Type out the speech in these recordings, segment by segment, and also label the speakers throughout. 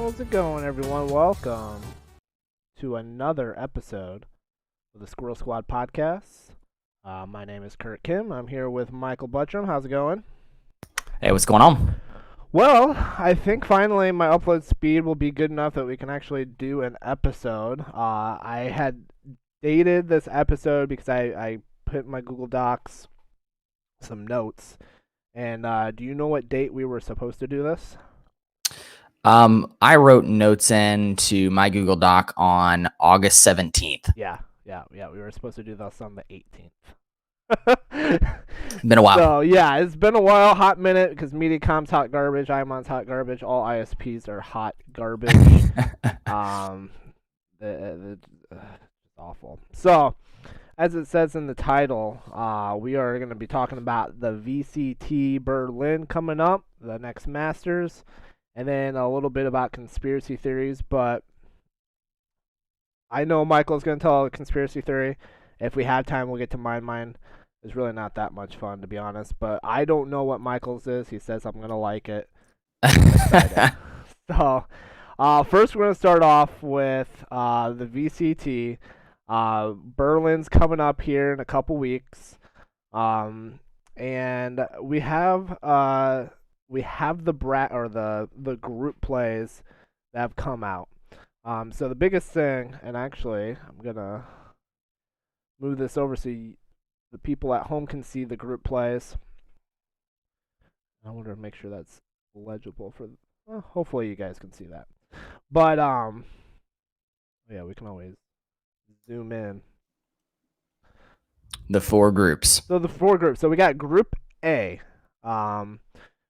Speaker 1: How's it going, everyone? Welcome to another episode of the Squirrel Squad podcast. My name is Curt Kim. I'm here with Michael Buttram. How's it going?
Speaker 2: Hey, what's going on?
Speaker 1: Well, I think finally my upload speed will be good enough that we can actually do an episode. I had dated this episode because I put in my Google Docs some notes. And do you know what date we were supposed to do this?
Speaker 2: I wrote notes into my Google Doc on August 17th.
Speaker 1: Yeah. We were supposed to do this on the 18th.
Speaker 2: Been a while.
Speaker 1: So, yeah, it's been a while, hot minute, because MediaCom's hot garbage, IMON's hot garbage, all ISPs are hot garbage. It's awful. So, as it says in the title, we are going to be talking about the VCT Berlin coming up, the next Masters, and then a little bit about conspiracy theories, but I know Michael's going to tell a conspiracy theory. If we have time, we'll get to mine. It's really not that much fun, to be honest, but I don't know what Michael's is. He says I'm going to like it. I'm excited. So, first we're going to start off with the VCT. Berlin's coming up here in a couple weeks, and we have the group plays that have come out. So the biggest thing, and actually I'm gonna move this over so the people at home can see the group plays. I want to make sure that's legible for. Well, hopefully you guys can see that. But yeah, we can always zoom in.
Speaker 2: The four groups.
Speaker 1: So the four groups. So we got Group A.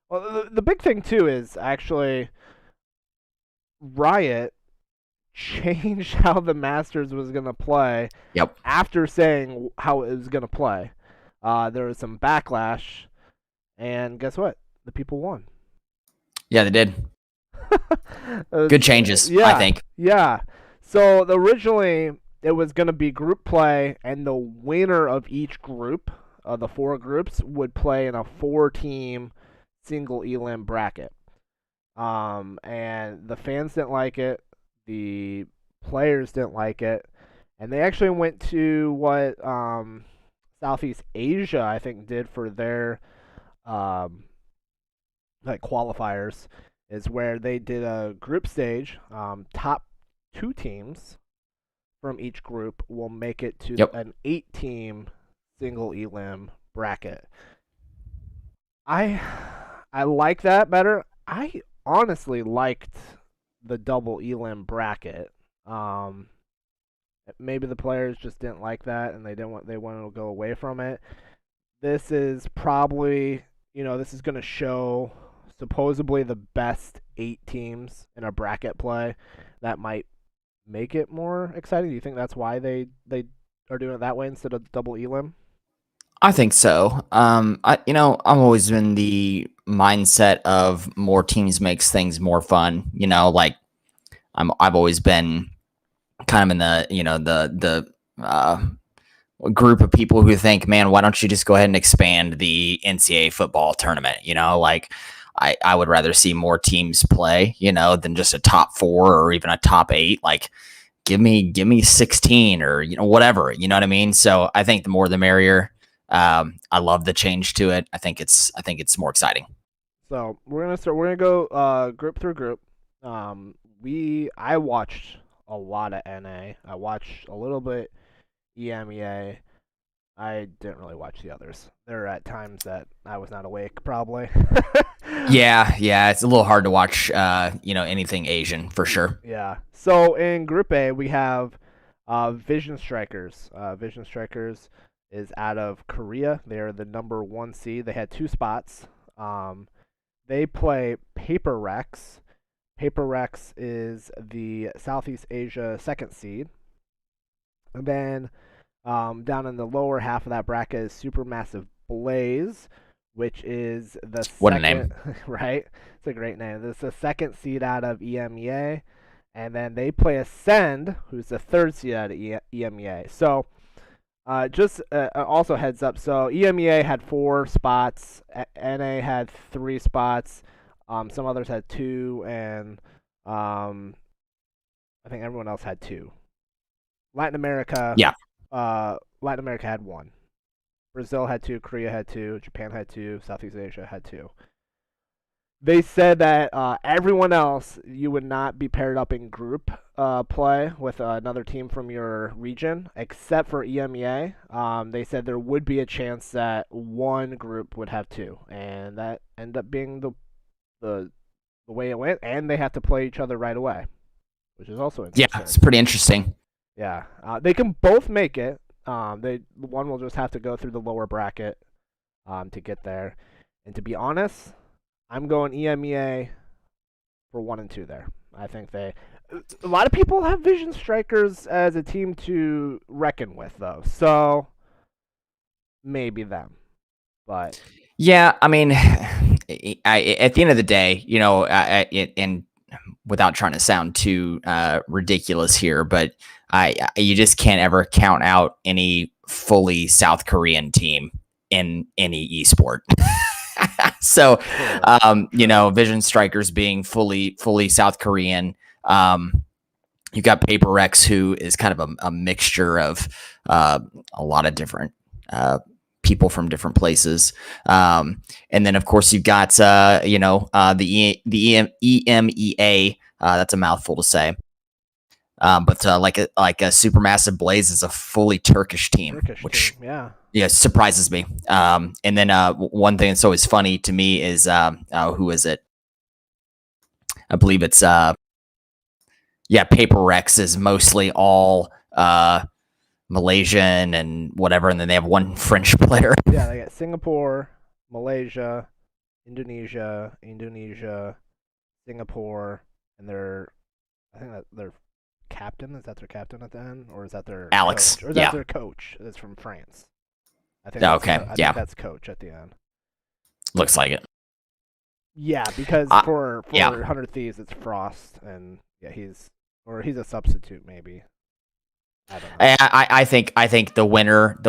Speaker 1: Well, the big thing too is actually Riot changed how the Masters was gonna play.
Speaker 2: Yep.
Speaker 1: After saying how it was gonna play, there was some backlash, and guess what? The people won.
Speaker 2: Yeah, they did. Good changes,
Speaker 1: yeah,
Speaker 2: I think.
Speaker 1: Yeah. So originally it was gonna be group play, and the winner of each group, of the four groups, would play in a 4-team single elim bracket. And the fans didn't like it. The players didn't like it, and they actually went to what Southeast Asia, I think, did for their like qualifiers, is where they did a group stage. Top 2 teams from each group will make it to an 8-team single elim bracket. I like that better. I honestly liked the double elim bracket. Maybe the players just didn't like that, and they wanted to go away from it. This is probably, this is going to show supposedly the best 8 teams in a bracket play. That might make it more exciting. Do you think that's why they are doing it that way instead of double elim?
Speaker 2: I think so. I'm always in the mindset of more teams makes things more fun. Like I've always been kind of in the group of people who think, man, why don't you just go ahead and expand the NCAA football tournament? Like I would rather see more teams play, than just a top 4 or even a top 8. Like give me 16 or whatever. You know what I mean? So I think the more the merrier. I love the change to it. I think it's more exciting.
Speaker 1: So we're gonna go group through group. I watched a lot of NA. I watched a little bit Emea. I didn't really watch the others. There are at times that I was not awake, probably.
Speaker 2: Yeah, it's a little hard to watch. Anything Asian for sure.
Speaker 1: Yeah. So in Group A we have Vision Strikers. Vision Strikers is out of Korea. They're the number 1 seed. They had 2 spots. They play Paper Rex. Paper Rex is the Southeast Asia 2nd seed. And then down in the lower half of that bracket is Supermassive Blaze, which is the
Speaker 2: what
Speaker 1: second,
Speaker 2: a name.
Speaker 1: Right? It's a great name. This is the 2nd seed out of EMEA. And then they play Ascend, who's the 3rd seed out of EMEA. So just also heads up, so EMEA had 4 spots, NA had 3 spots, some others had 2, and I think everyone else had 2. Latin America,
Speaker 2: Yeah.
Speaker 1: Latin America had 1. Brazil had 2. Korea had 2. Japan had 2. Southeast Asia had 2. They said that everyone else, you would not be paired up in group play with another team from your region, except for EMEA. They said there would be a chance that one group would have 2, and that ended up being the way it went. And they have to play each other right away, which is also
Speaker 2: Yeah,
Speaker 1: interesting.
Speaker 2: it's pretty interesting.
Speaker 1: Yeah, they can both make it. One will just have to go through the lower bracket to get there. And to be honest, I'm going EMEA for 1 and 2 there. I think a lot of people have Vision Strikers as a team to reckon with, though. So maybe them, but
Speaker 2: yeah, I mean, at the end of the day, you know, and without trying to sound too ridiculous here, but you just can't ever count out any fully South Korean team in any esport. So, you know, Vision Strikers being fully South Korean. You got Paper Rex, who is kind of a mixture of a lot of different people from different places. And then, of course, you've got, you know, the EMEA. That's a mouthful to say. But like a Supermassive Blaze is a fully Turkish team, which yeah, surprises me. And then one thing that's always funny to me is who is it? I believe it's Paper Rex is mostly all Malaysian and whatever, and then they have one French player.
Speaker 1: Yeah, they got Singapore, Malaysia, Indonesia, Singapore, and I think that their captain, is that their captain at the end, or is that their
Speaker 2: Alex?
Speaker 1: Coach? Or is that their coach? That's from France. I think
Speaker 2: I think
Speaker 1: that's coach at the end.
Speaker 2: Looks like it.
Speaker 1: Yeah, because for 100 Thieves it's Frost, and yeah, he's a substitute maybe. I don't know.
Speaker 2: I think the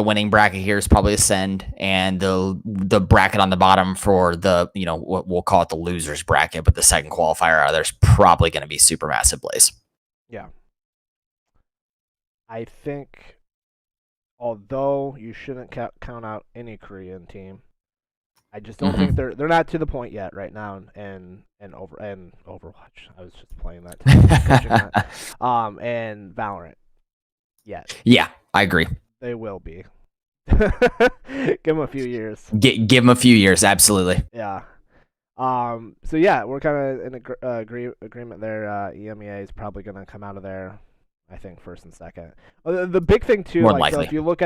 Speaker 2: winning bracket here is probably Ascend, and the bracket on the bottom for the, you know, what we'll call it the losers bracket, but the second qualifier out of there's probably going to be Supermassive Blaze.
Speaker 1: Yeah. I think, although you shouldn't count out any Korean team, I just don't think they're not to the point yet right now. And Overwatch, I was just playing that, and Valorant. Yet.
Speaker 2: Yeah, I agree.
Speaker 1: They will be. Give them a few years.
Speaker 2: Give them a few years, absolutely.
Speaker 1: Yeah. So yeah, we're kind of in agreement there. EMEA is probably going to come out of there, I think, first and second. The big thing too,
Speaker 2: more
Speaker 1: like,
Speaker 2: likely.
Speaker 1: So if you look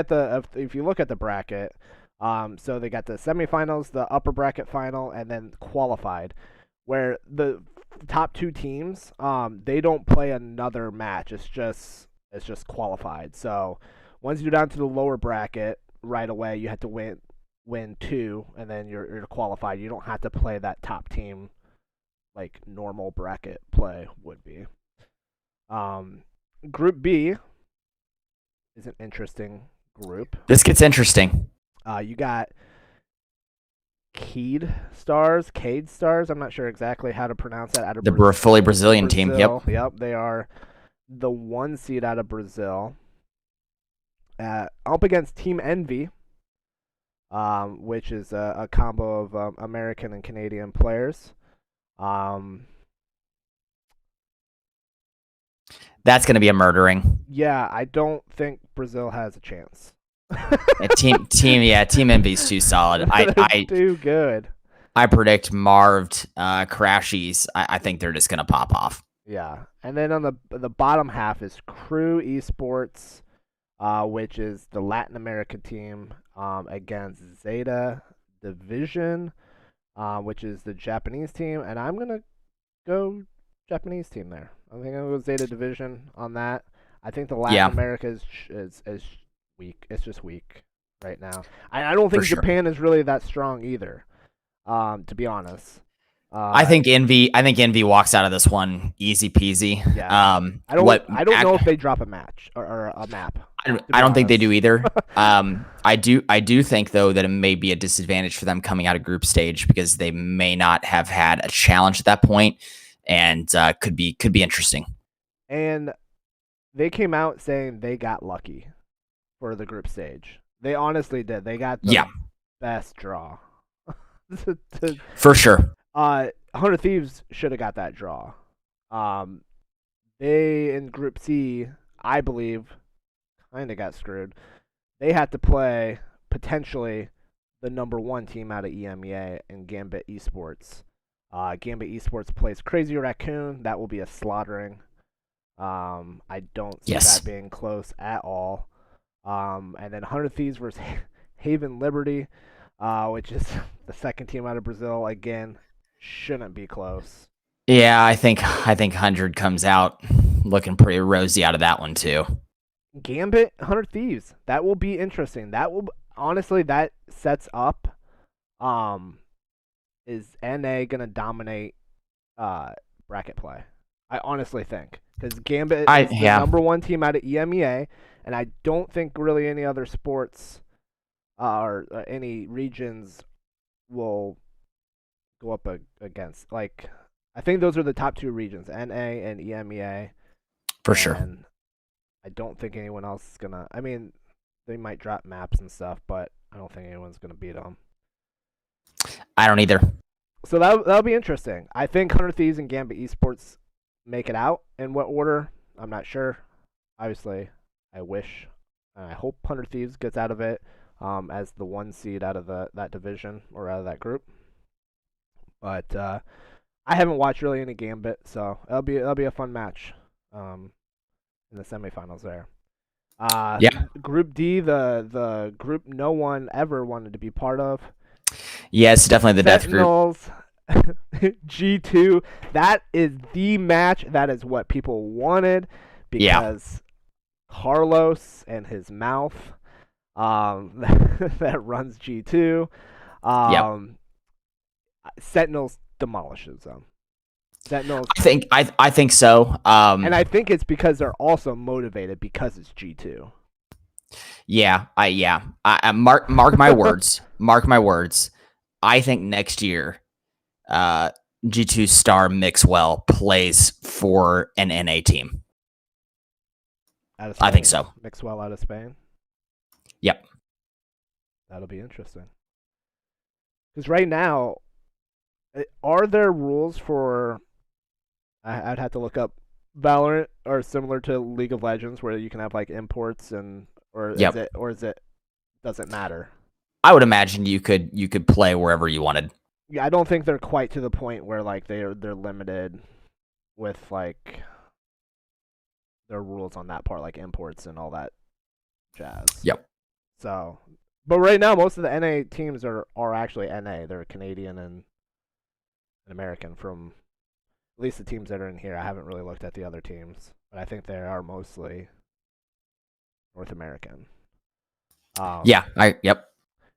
Speaker 1: at the bracket, so they got the semifinals, the upper bracket final, and then qualified, where the top 2 teams, they don't play another match. It's just qualified. So once you're down to the lower bracket, right away you have to win 2, and then you're qualified. You don't have to play that top team like normal bracket play would be. Group B is an interesting group.
Speaker 2: This gets interesting.
Speaker 1: You got Cade Stars. I'm not sure exactly how to pronounce that. Out of
Speaker 2: the fully Brazilian team.
Speaker 1: Yep, they are the 1 seed out of Brazil. Up against Team Envy, which is a combo of American and Canadian players.
Speaker 2: That's going to be a murdering.
Speaker 1: Yeah, I don't think Brazil has a chance.
Speaker 2: Team Envy's too solid. I
Speaker 1: too good.
Speaker 2: I predict Marved Crashies. I think they're just going to pop off.
Speaker 1: Yeah, and then on the bottom half is Crew Esports, which is the Latin America team, against Zeta Division, which is the Japanese team, and I'm gonna go Japanese team there. I think I'm gonna go Zeta Division on that. I think the Latin America is weak. It's just weak right now. I don't think Japan is really that strong either. To be honest.
Speaker 2: I think Envy walks out of this one easy peasy.
Speaker 1: Yeah. I don't know if they drop a match or a map.
Speaker 2: I don't think they do either. I do think though that it may be a disadvantage for them coming out of group stage because they may not have had a challenge at that point. and could be interesting.
Speaker 1: And they came out saying they got lucky for the group stage. They honestly did. They got the best draw.
Speaker 2: For sure.
Speaker 1: 100 Thieves should have got that draw. They in Group C, I believe, kind of got screwed. They had to play potentially the number 1 team out of EMEA in Gambit Esports. Gambit Esports plays Crazy Raccoon. That will be a slaughtering. I don't see that being close at all. And then 100 Thieves versus Haven Liberty, which is the second team out of Brazil. Again, shouldn't be close.
Speaker 2: Yeah, I think 100 comes out looking pretty rosy out of that one too.
Speaker 1: Gambit, 100 Thieves. That will be interesting. That will honestly, that sets up. Is NA gonna dominate bracket play? I honestly think, because Gambit is the number 1 team out of EMEA, and I don't think really any other sports or any regions will go up against. Like, I think those are the top 2 regions, NA and EMEA.
Speaker 2: For sure.
Speaker 1: And I don't think anyone else is gonna. I mean, they might drop maps and stuff, but I don't think anyone's gonna beat them.
Speaker 2: I don't either.
Speaker 1: So that'll be interesting. I think 100 Thieves and Gambit Esports make it out. In what order? I'm not sure. Obviously, I wish and I hope 100 Thieves gets out of it as the 1 seed out of that division or out of that group. But I haven't watched really any Gambit, so it'll be a fun match in the semifinals there. Group D, the group no one ever wanted to be part of.
Speaker 2: Yeah, it's definitely the death group.
Speaker 1: G2, that is the match. That is what people wanted because Carlos and his mouth that runs G2. Sentinels demolishes them. Sentinels.
Speaker 2: I think so.
Speaker 1: And I think it's because they're also motivated because it's G2.
Speaker 2: I mark my words. Mark my words. I think next year, G2 star Mixwell plays for an NA team. I think so.
Speaker 1: Mixwell out of Spain?
Speaker 2: Yep.
Speaker 1: That'll be interesting. Because right now, are there rules for... I'd have to look up Valorant or similar to League of Legends where you can have like imports or is it doesn't matter?
Speaker 2: I would imagine you could play wherever you wanted.
Speaker 1: Yeah, I don't think they're quite to the point where like they're limited with like their rules on that part, like imports and all that jazz.
Speaker 2: Yep.
Speaker 1: So, but right now most of the NA teams are actually NA. They're Canadian and American from at least the teams that are in here. I haven't really looked at the other teams, but I think they are mostly North American.
Speaker 2: Yep.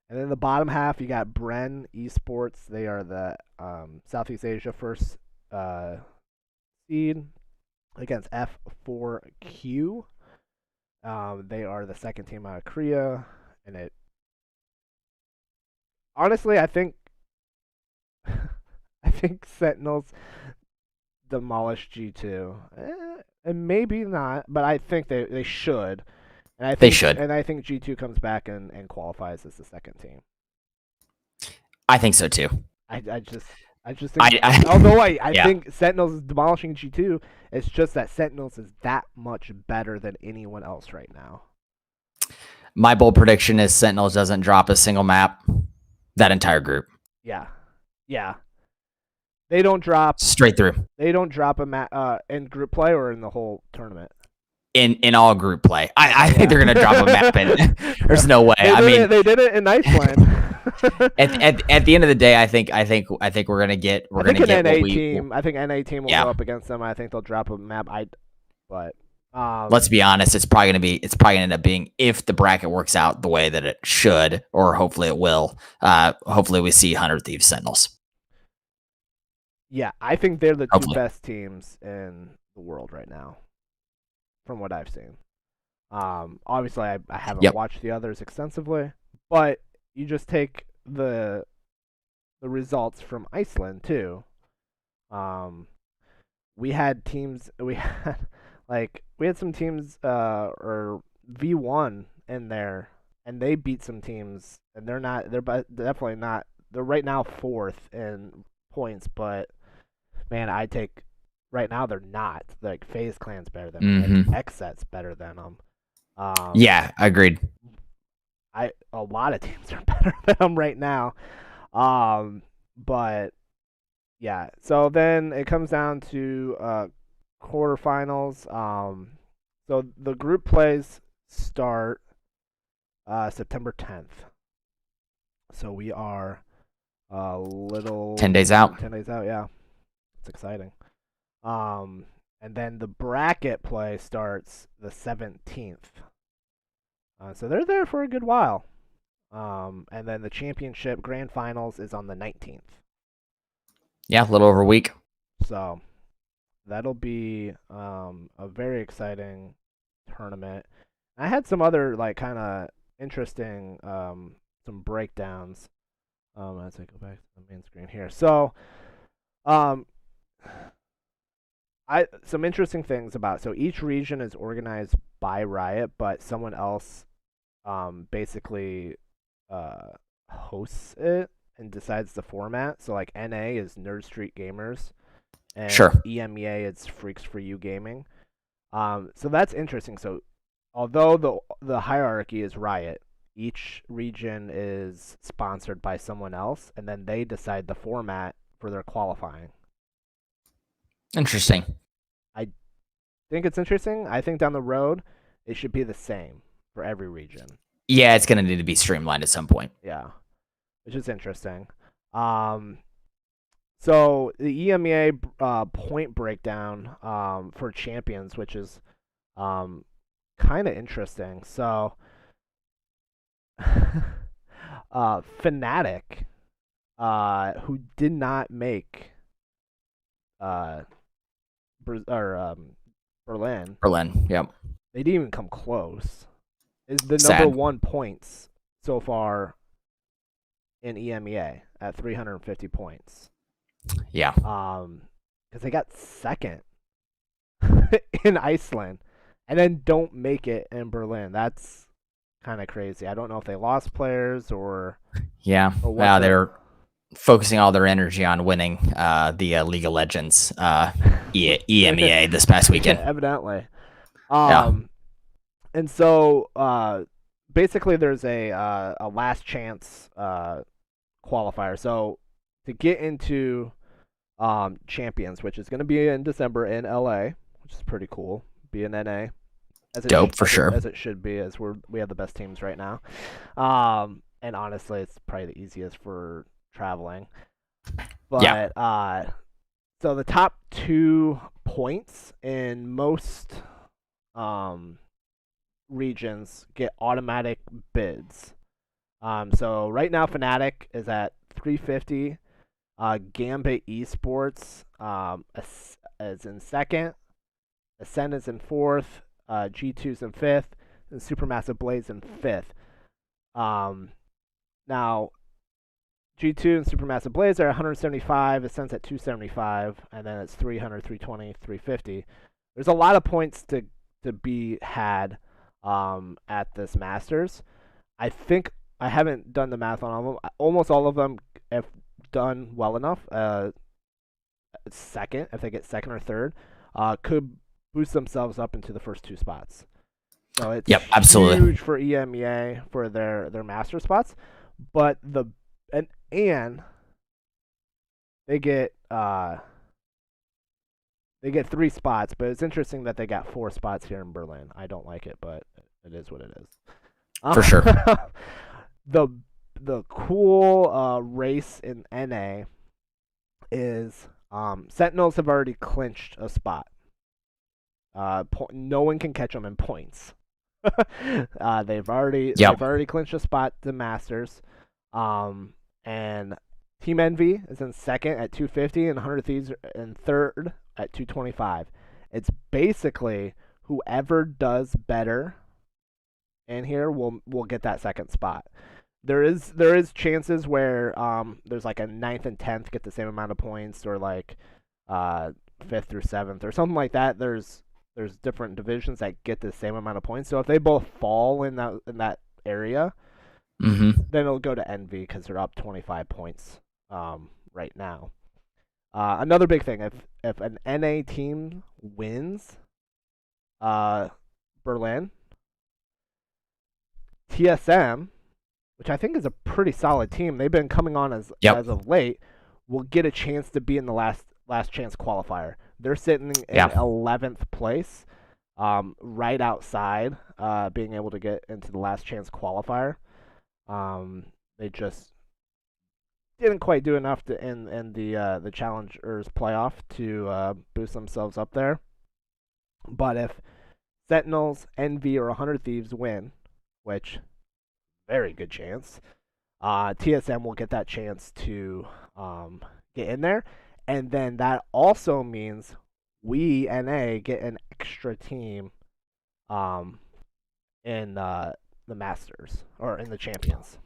Speaker 1: And then the bottom half, you got Bren Esports. They are the Southeast Asia first seed against F4Q. They are the second team out of Korea, and it. Honestly, I think Sentinels demolish G2, and maybe not, but I think they should. And I think,
Speaker 2: they should.
Speaker 1: And I think G2 comes back and qualifies as the second team.
Speaker 2: I think so too.
Speaker 1: I just think, although I think Sentinels is demolishing G2, it's just that Sentinels is that much better than anyone else right now.
Speaker 2: My bold prediction is Sentinels doesn't drop a single map that entire group.
Speaker 1: Yeah. They don't drop
Speaker 2: straight through.
Speaker 1: They don't drop a map in group play or in the whole tournament.
Speaker 2: In all group play, I think they're gonna drop a map in. There's no way.
Speaker 1: They did it in Iceland.
Speaker 2: at the end of the day, I think we're gonna get
Speaker 1: an NA team. I think NA team will go up against them. I think they'll drop a map. But
Speaker 2: let's be honest, it's probably gonna end up being, if the bracket works out the way that it should, or hopefully it will. Hopefully we see 100 Thieves Sentinels.
Speaker 1: Yeah, I think they're the two best teams in the world right now, from what I've seen. Obviously, I haven't watched the others extensively, but you just take the results from Iceland too. we had teams. We had we had some teams or V1 in there, and they beat some teams, and they're not. Definitely not. They're right now fourth in points, but man, I take right now they're not. Like FaZe Clan's better than them.
Speaker 2: Mm-hmm.
Speaker 1: Xset's better than them.
Speaker 2: Yeah, agreed.
Speaker 1: A lot of teams are better than them right now. But yeah, so then it comes down to quarterfinals. So the group plays start September 10th. So we are a little
Speaker 2: 10 days out.
Speaker 1: 10 days out, yeah. It's exciting. And then the bracket play starts the 17th. So they're there for a good while. And then the championship grand finals is on the 19th.
Speaker 2: Yeah, a little over a week.
Speaker 1: So that'll be a very exciting tournament. I had some other like kind of interesting some breakdowns. As I go back to the main screen here. So um some interesting things about so each region is organized by Riot, but someone else basically hosts it and decides the format. So like NA is Nerd Street Gamers, and
Speaker 2: Sure.
Speaker 1: EMEA is Freaks for You Gaming. So that's interesting. So although the hierarchy is Riot, each region is sponsored by someone else, and then they decide the format for their qualifying.
Speaker 2: Interesting.
Speaker 1: I think it's interesting. I think down the road it should be the same for every region.
Speaker 2: Yeah, it's going to need to be streamlined at some point.
Speaker 1: Yeah, which is interesting. So the EMEA point breakdown for champions, which is kind of interesting. So Fnatic, who did not make Berlin.
Speaker 2: Berlin, yep.
Speaker 1: They didn't even come close. Is the
Speaker 2: Sad.
Speaker 1: number 1 points so far in EMEA at 350 points.
Speaker 2: Yeah.
Speaker 1: Because they got second in Iceland, and then don't make it in Berlin. That's kind of crazy. I don't know if they lost players or
Speaker 2: Wow, they're focusing all their energy on winning the League of Legends EMEA this past weekend.
Speaker 1: Yeah, evidently. And so basically there's a last chance qualifier. So to get into champions, which is going to be in December in LA, which is pretty cool. Be in NA.
Speaker 2: Dope for sure.
Speaker 1: As it should be, as we have the best teams right now. And honestly, it's probably the easiest for traveling. But so the top 2 points in most regions get automatic bids. So right now Fnatic is at 350. Gambit Esports is in second. Ascend is in fourth. G2's in fifth. And Supermassive Blaze in fifth. Now G2 and Supermassive Blaze are 175. Ascend's at 275, and then it's 300, 320, 350. There's a lot of points to be had at this Masters. I think I haven't done the math on all of them. Almost all of them have done well enough. Second, if they get second or third, could boost themselves up into the first 2 spots. So it's
Speaker 2: absolutely
Speaker 1: huge for EMEA for their master spots, but and they get 3 spots, but it's interesting that they got 4 spots here in Berlin. I don't like it, but it is what it is.
Speaker 2: For sure.
Speaker 1: The cool race in NA is Sentinels have already clinched a spot. No one can catch them in points. They've already clinched a spot to Masters. And Team Envy is in second at 250, and 100 Thieves in third at 225. It's basically whoever does better in here will get that second spot. There is chances where there's like a 9th and 10th get the same amount of points, or like fifth through seventh or something like that. There's different divisions that get the same amount of points. So if they both fall in that area, then it'll go to Envy because they're up 25 points right now. Another big thing, if an NA team wins Berlin, TSM, which I think is a pretty solid team, they've been coming on as of late, will get a chance to be in the last chance qualifier. They're sitting in 11th place, right outside being able to get into the last chance qualifier. They just didn't quite do enough to in the Challengers playoff to boost themselves up there. But if Sentinels, Envy, or 100 Thieves win, which very good chance, TSM will get that chance to get in there, and then that also means we NA get an extra team in the Masters or in the Champions.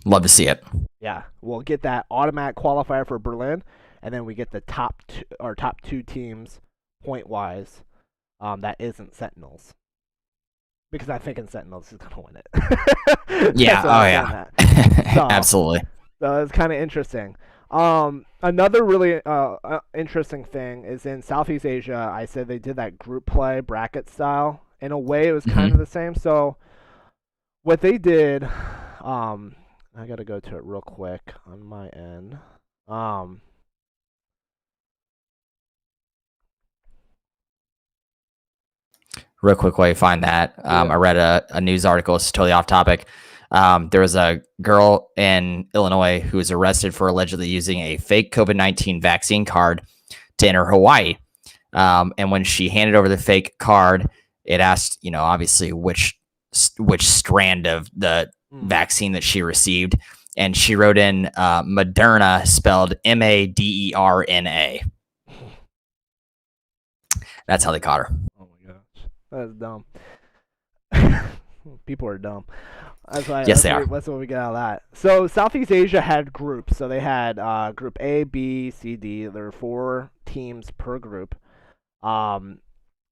Speaker 2: Love to see it.
Speaker 1: Yeah, we'll get that automatic qualifier for Berlin, and then we get the top two teams point wise. That isn't Sentinels, because I think Sentinels is gonna win it.
Speaker 2: Yeah. So, absolutely.
Speaker 1: So it's kind of interesting. Another really interesting thing is in Southeast Asia. I said they did that group play bracket style. In a way, it was kind of the same. So what they did, I gotta go to it real quick on my end.
Speaker 2: Real quick while you find that, I read a news article. It's totally off topic. There was a girl in Illinois who was arrested for allegedly using a fake COVID-19 vaccine card to enter Hawaii. And when she handed over the fake card, it asked, obviously which strand of the vaccine that she received. And she wrote in Moderna, spelled Maderna. That's how they caught her.
Speaker 1: Oh my gosh, that's dumb. People are dumb. That's why.
Speaker 2: Yes, they are.
Speaker 1: That's what we get out of that. So Southeast Asia had groups. So they had Group A, B, C, D. There were 4 teams per group. And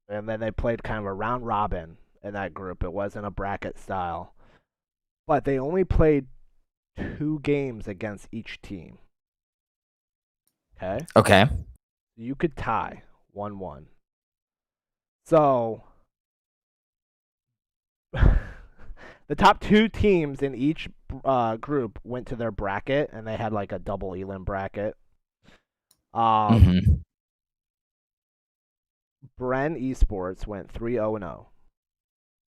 Speaker 1: then they played kind of a round robin in that group. It wasn't a bracket style, but they only played 2 games against each team. Okay.
Speaker 2: Okay.
Speaker 1: You could tie 1-1. So the top 2 teams in each group went to their bracket, and they had like a double elim bracket. Bren Esports went 3-0-0.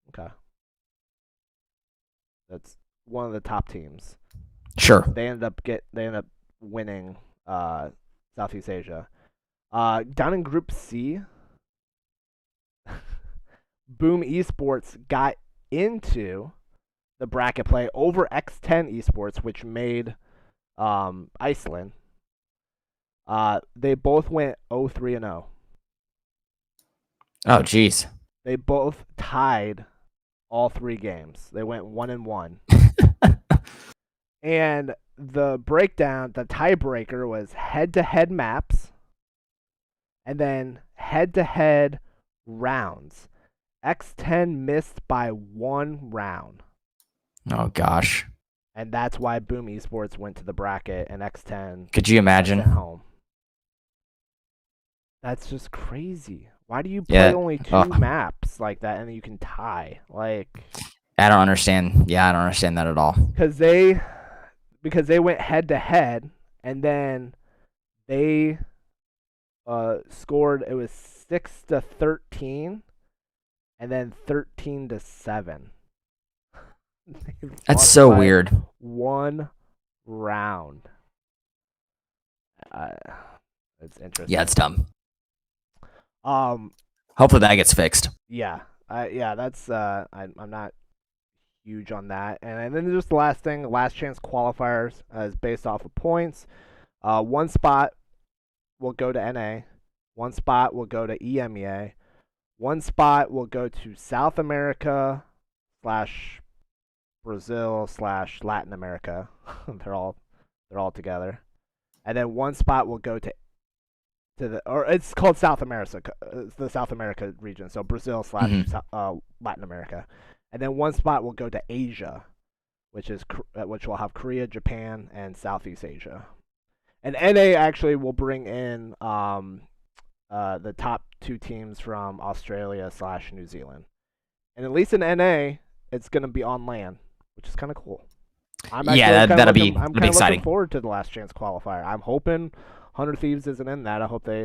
Speaker 1: Okay. That's one of the top teams.
Speaker 2: Sure.
Speaker 1: They ended up winning Southeast Asia. Down in Group C, Boom Esports got into the bracket play over X10 Esports, which made Iceland. They both went 0-3-0.
Speaker 2: Oh, geez.
Speaker 1: They both tied all 3 games. They went 1-1. And the breakdown, the tiebreaker was head-to-head maps and then head-to-head rounds. X10 missed by 1 round.
Speaker 2: Oh, gosh.
Speaker 1: And that's why Boom Esports went to the bracket and X10.
Speaker 2: Could you imagine?
Speaker 1: Home. That's just crazy. Why do you play only 2 maps like that and you can tie? Like,
Speaker 2: I don't understand. Yeah, I don't understand that at all.
Speaker 1: Because they went head to head, and then they scored. It was 6-13, and then 13-7.
Speaker 2: That's so weird.
Speaker 1: 1 round. It's interesting.
Speaker 2: Yeah, it's dumb.
Speaker 1: Hopefully
Speaker 2: that gets fixed.
Speaker 1: Yeah, that's I'm not huge on that. And then just the last thing, last chance qualifiers is based off of points. 1 spot will go to NA. 1 spot will go to EMEA. 1 spot will go to South America / Brazil / Latin America. they're all together. And then 1 spot will go to or it's called South America. It's the South America region, so Brazil slash
Speaker 2: Hmm.
Speaker 1: Latin America, and then one spot will go to Asia, which will have Korea, Japan, and Southeast Asia. And NA actually will bring in the top two teams from Australia slash New Zealand, and at least in NA, it's gonna be on land, which is kind of cool. I'm actually
Speaker 2: Yeah,
Speaker 1: kind of
Speaker 2: that'll
Speaker 1: looking.
Speaker 2: be
Speaker 1: I'm
Speaker 2: that'll be
Speaker 1: kind of looking
Speaker 2: exciting.
Speaker 1: forward to the Last Chance qualifier. I'm hoping Hundred Thieves isn't in that. I hope they.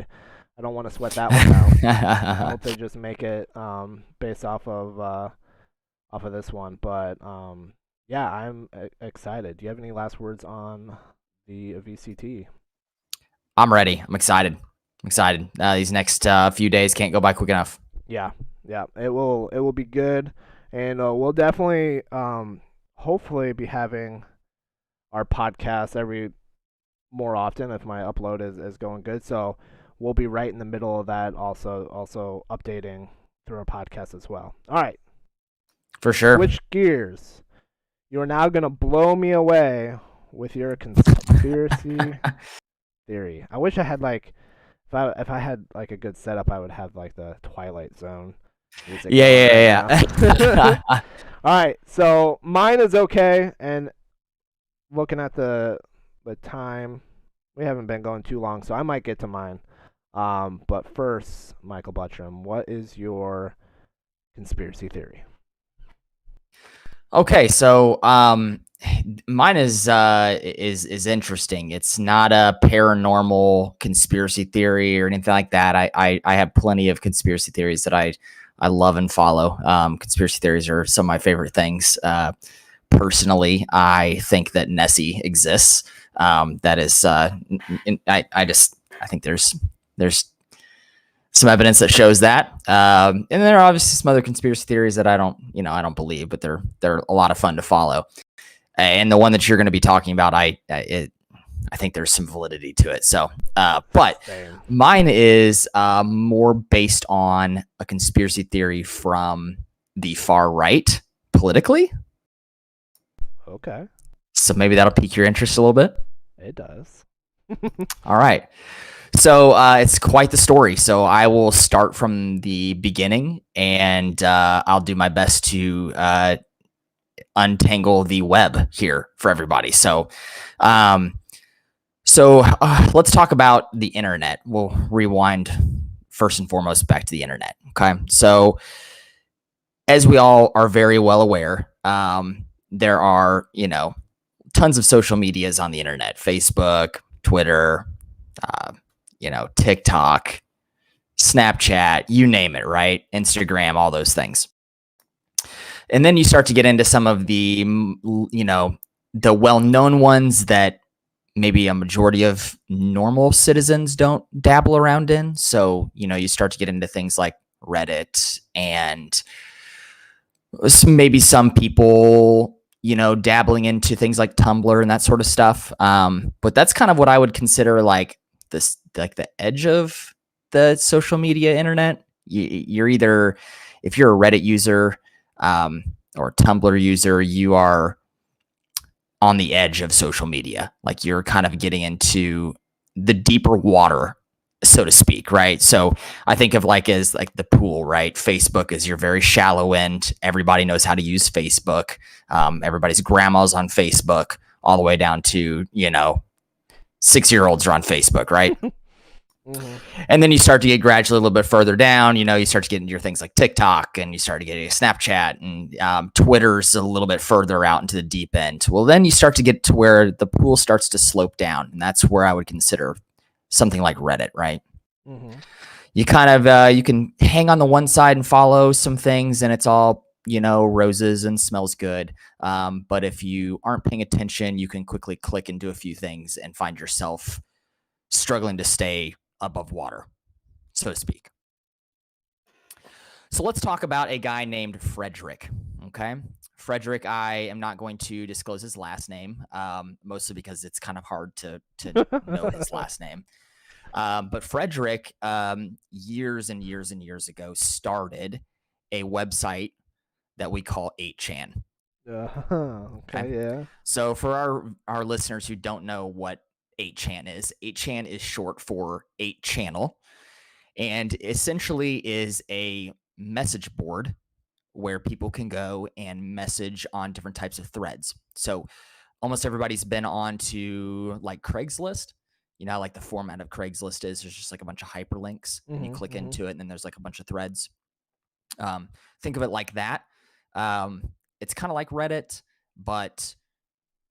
Speaker 1: I don't want to sweat that one out. I hope they just make it based off of this one. But yeah, I'm excited. Do you have any last words on the VCT?
Speaker 2: I'm ready. I'm excited. I'm excited. These next few days can't go by quick enough.
Speaker 1: Yeah, yeah. It will be good, and we'll definitely hopefully be having our podcast every more often if my upload is going good. So we'll be right in the middle of that, also updating through our podcast as well. All right,
Speaker 2: For sure.
Speaker 1: switch gears. You are now gonna blow me away with your conspiracy theory. I wish I had like if I had like a good setup, I would have like the Twilight Zone music
Speaker 2: Yeah,
Speaker 1: going right
Speaker 2: yeah,
Speaker 1: now.
Speaker 2: yeah.
Speaker 1: All right, so mine is okay, and looking at the time, we haven't been going too long, so I might get to mine. But first, Michael Buttram, what is your conspiracy theory?
Speaker 2: Okay, so mine is interesting. It's not a paranormal conspiracy theory or anything like that. I have plenty of conspiracy theories that I love and follow. Conspiracy theories are some of my favorite things. Personally, I think that Nessie exists. That is, I think there's some evidence that shows that. And there are obviously some other conspiracy theories that I don't believe, but they're a lot of fun to follow. And the one that you're going to be talking about, I think there's some validity to it. So, but
Speaker 1: Same.
Speaker 2: mine is more based on a conspiracy theory from the far right politically.
Speaker 1: Okay,
Speaker 2: So maybe that'll pique your interest a little bit.
Speaker 1: it does.
Speaker 2: All right. So it's quite the story. So I will start from the beginning, and I'll do my best to untangle the web here for everybody. Um, let's talk about the internet. We'll rewind first and foremost back to the internet. Okay. So as we all are very well aware, there are tons of social medias on the internet: Facebook, Twitter, uh, TikTok, Snapchat, you name it, right? Instagram, all those things. And then you start to get into some of the, the well-known ones that maybe a majority of normal citizens don't dabble around in. So, you start to get into things like Reddit and maybe some people, dabbling into things like Tumblr and that sort of stuff. But that's kind of what I would consider like the edge of the social media internet. You're either, if you're a Reddit user or a Tumblr user, you are on the edge of social media. Like you're kind of getting into the deeper water, so to speak, right? So I think of like as like the pool, right? Facebook is your very shallow end. Everybody knows how to use Facebook. Everybody's grandma's on Facebook, all the way down to 6-year-olds are on Facebook, right?
Speaker 1: Mm-hmm.
Speaker 2: And then you start to get gradually a little bit further down. You start to get into your things like TikTok, and you start to get into Snapchat, and Twitter's a little bit further out into the deep end. Well, then you start to get to where the pool starts to slope down, and that's where I would consider something like Reddit, right?
Speaker 1: Mm-hmm.
Speaker 2: You kind of you can hang on the one side and follow some things, and it's all roses and smells good. But if you aren't paying attention, you can quickly click and do a few things and find yourself struggling to stay above water, so to speak. So let's talk about a guy named Frederick. Okay. Frederick, I am not going to disclose his last name, mostly because it's kind of hard to know his last name. But Frederick, years and years and years ago, started a website that we call 8chan.
Speaker 1: Okay, yeah.
Speaker 2: So for our listeners who don't know what 8chan is. 8chan is short for 8channel, and essentially is a message board where people can go and message on different types of threads. So almost everybody's been on to like Craigslist. You know, like the format of Craigslist is there's just like a bunch of hyperlinks and you click into it and then there's like a bunch of threads. Think of it like that. It's kind of like Reddit, but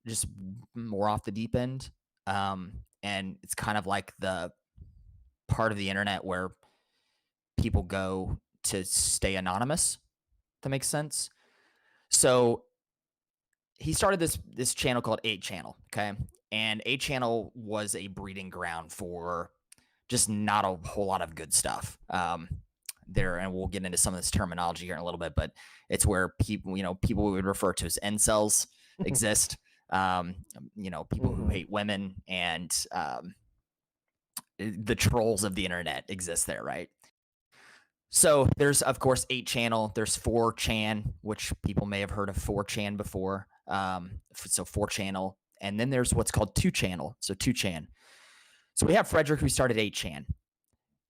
Speaker 2: just more off the deep end. And it's kind of like the part of the internet where people go to stay anonymous. That makes sense. So he started this channel called 8channel, okay? And 8channel was a breeding ground for just not a whole lot of good stuff. There, and we'll get into some of this terminology here in a little bit, but it's where people, people we would refer to as incels exist. People who hate women and the trolls of the internet exist there, right? So there's, of course, 8channel. There's 4chan, which people may have heard of 4chan before. So 4channel. And then there's what's called 2channel. So 2chan. So we have Frederick, who started 8chan.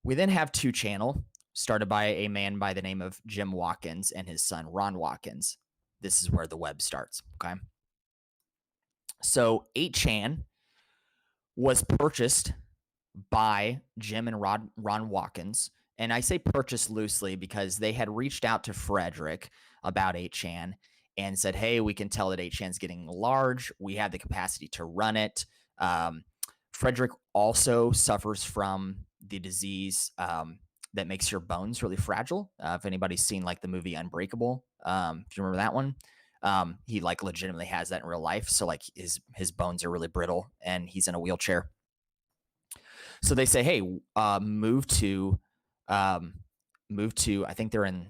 Speaker 2: We then have 2channel, started by a man by the name of Jim Watkins and his son, Ron Watkins. This is where the web starts, okay? So 8chan was purchased by Jim and Ron Watkins. And I say purchase loosely because they had reached out to Frederick about 8chan and said, hey, we can tell that 8chan's getting large. We have the capacity to run it. Frederick also suffers from the disease that makes your bones really fragile. If anybody's seen like the movie Unbreakable, if you remember that one, he like legitimately has that in real life. So like his bones are really brittle and he's in a wheelchair. So they say, hey, move to, I think they're in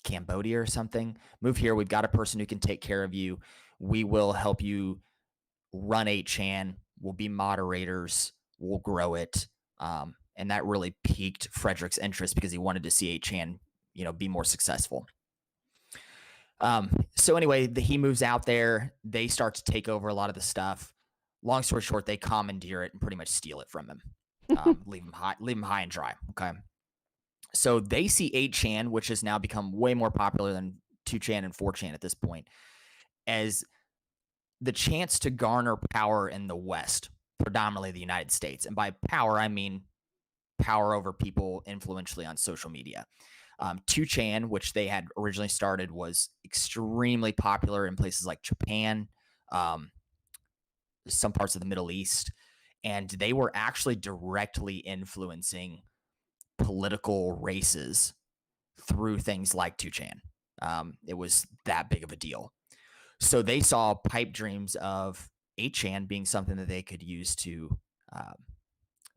Speaker 2: Cambodia or something. Move here. We've got a person who can take care of you. We will help you run 8chan. We'll be moderators. We'll grow it. And that really piqued Frederick's interest because he wanted to see 8chan, be more successful. So anyway, he moves out there. They start to take over a lot of the stuff. Long story short, they commandeer it and pretty much steal it from him. Leave him high and dry. Okay. So they see 8chan, which has now become way more popular than 2chan and 4chan at this point, as the chance to garner power in the West, predominantly the United States. And by power, I mean power over people influentially on social media. 2chan, which they had originally started, was extremely popular in places like Japan, some parts of the Middle East, and they were actually directly influencing political races through things like 2chan. It was that big of a deal. So they saw pipe dreams of 8chan being something that they could use to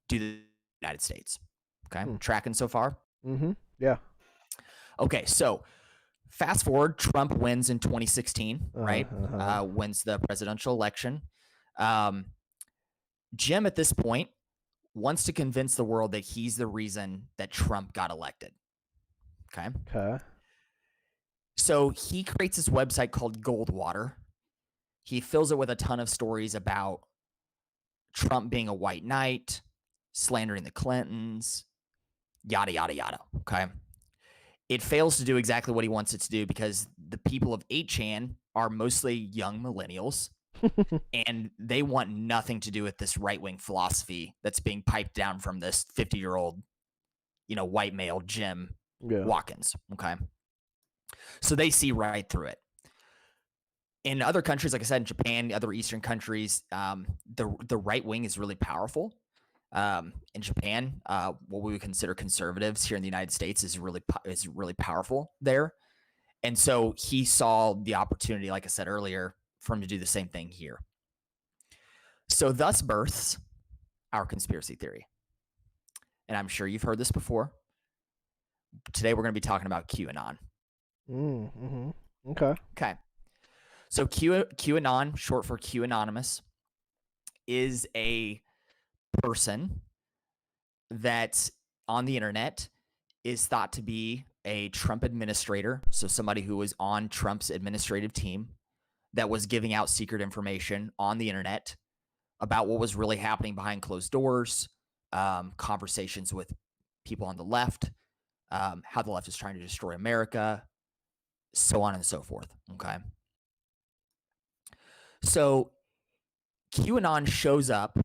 Speaker 2: do the United States. Okay, tracking so far?
Speaker 1: Yeah.
Speaker 2: Okay, so fast forward, Trump wins in 2016, right? Wins the presidential election. Jim, at this point, wants to convince the world that he's the reason that Trump got elected. Okay. So he creates this website called Goldwater. He fills it with a ton of stories about Trump being a white knight, slandering the Clintons, yada, yada, yada. Okay. It fails to do exactly what he wants it to do because the people of 8chan are mostly young millennials. And they want nothing to do with this right-wing philosophy that's being piped down from this 50-year-old, white male, Jim Watkins. Okay. So they see right through it. In other countries, like I said, in Japan, other Eastern countries, the right wing is really powerful. In Japan, what we would consider conservatives here in the United States is really powerful there. And so he saw the opportunity, like I said earlier, for him to do the same thing here. So thus births our conspiracy theory. And I'm sure you've heard this before. Today we're going to be talking about QAnon. Okay. So QAnon, short for QAnonymous, is a person that on the internet is thought to be a Trump administrator. So somebody who was on Trump's administrative team that was giving out secret information on the internet about what was really happening behind closed doors, conversations with people on the left, how the left is trying to destroy America, so on and so forth. Okay. So QAnon shows up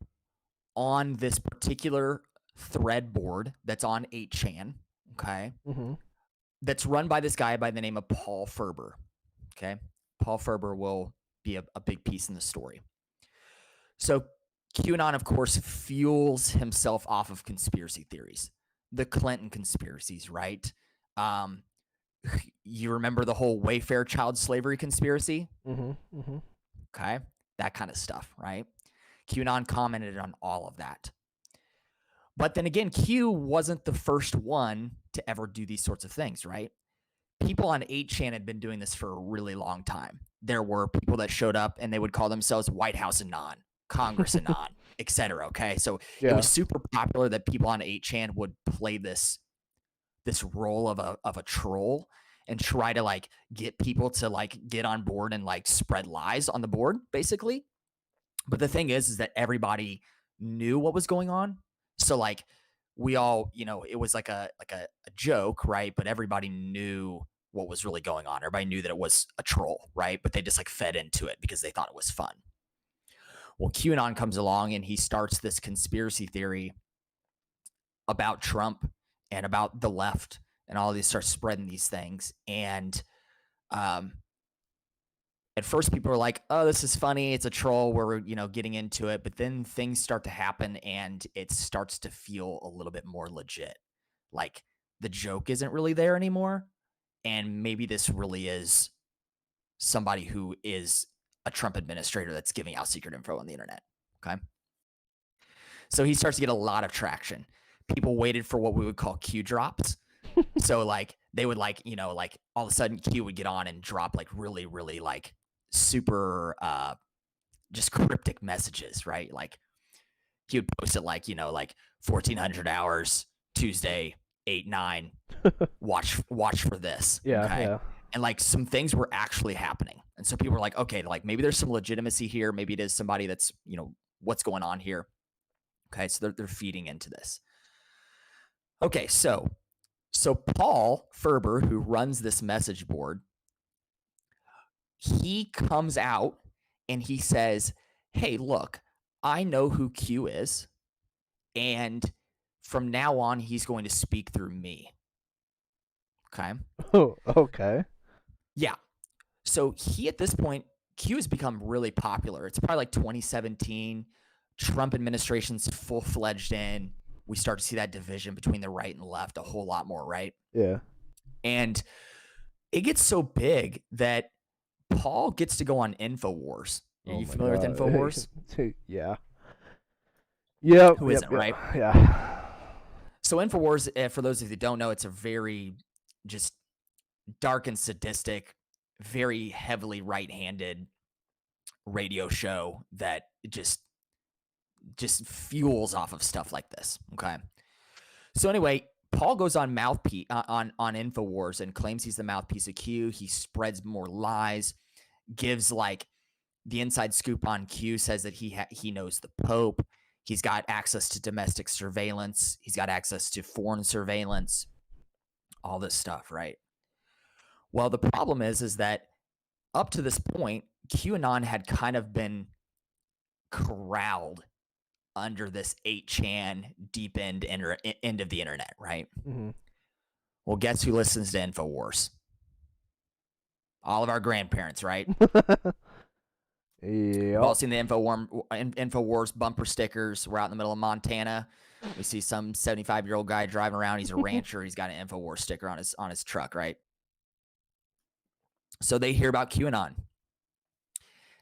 Speaker 2: on this particular thread board that's on 8chan, okay, that's run by this guy by the name of Paul Ferber. Okay. Paul Ferber will be a big piece in the story. So QAnon, of course, fuels himself off of conspiracy theories, the Clinton conspiracies, right? You remember the whole Wayfair child slavery conspiracy? Okay, that kind of stuff, right? QAnon commented on all of that. But then again, Q wasn't the first one to ever do these sorts of things, right? People on 8chan had been doing this for a really long time. There were people that showed up and they would call themselves White House Anon, Congress Anon, etc. Okay, so it was super popular that people on 8chan would play this role of a troll and try to like get people to like get on board and like spread lies on the board, basically. But the thing is that everybody knew what was going on. So like we all, it was like a joke, right? But everybody knew what was really going on. Everybody knew that it was a troll, right? But they just like fed into it because they thought it was fun. Well, QAnon comes along and he starts this conspiracy theory about Trump and about the left, and all these start spreading these things. And at first people are like, oh, this is funny. It's a troll. We're, getting into it. But then things start to happen and it starts to feel a little bit more legit. Like the joke isn't really there anymore. And maybe this really is somebody who is a Trump administrator that's giving out secret info on the internet. Okay. So he starts to get a lot of traction. People waited for what we would call Q drops. So like they would like, like all of a sudden Q would get on and drop like really, really like super just cryptic messages, right? Like he would post it like, like 1400 hours, Tuesday, 8/9, watch for this. Okay. And like some things were actually happening. And so people were like, okay, like maybe there's some legitimacy here. Maybe it is somebody that's, what's going on here. Okay. So they're feeding into this. Okay. So Paul Ferber, who runs this message board, he comes out and he says, hey, look, I know who Q is. And from now on, he's going to speak through me. Okay.
Speaker 1: Oh, okay.
Speaker 2: Yeah. So he, at this point, Q has become really popular. It's probably like 2017. Trump administration's full-fledged in. We start to see that division between the right and the left a whole lot more, right?
Speaker 1: Yeah.
Speaker 2: And it gets so big that Paul gets to go on InfoWars. Are you familiar with InfoWars?
Speaker 1: Yeah. Yep.
Speaker 2: Who isn't, right?
Speaker 1: Yeah.
Speaker 2: So InfoWars, for those of you who don't know, it's a very just dark and sadistic, very heavily right-handed radio show that just fuels off of stuff like this. Okay. So anyway, Paul goes on mouthpiece on InfoWars and claims he's the mouthpiece of Q. He spreads more lies, gives like the inside scoop on Q, says that he knows the Pope. He's got access to domestic surveillance. He's got access to foreign surveillance, all this stuff, right? Well, the problem is that up to this point, QAnon had kind of been corralled under this 8chan deep end of the internet, right? Well, guess who listens to InfoWars? All of our grandparents, right? We've all seen the InfoWars bumper stickers. We're out in the middle of Montana. We see some 75-year-old guy driving around. He's a rancher. He's got an InfoWars sticker on his truck, right? So they hear about QAnon.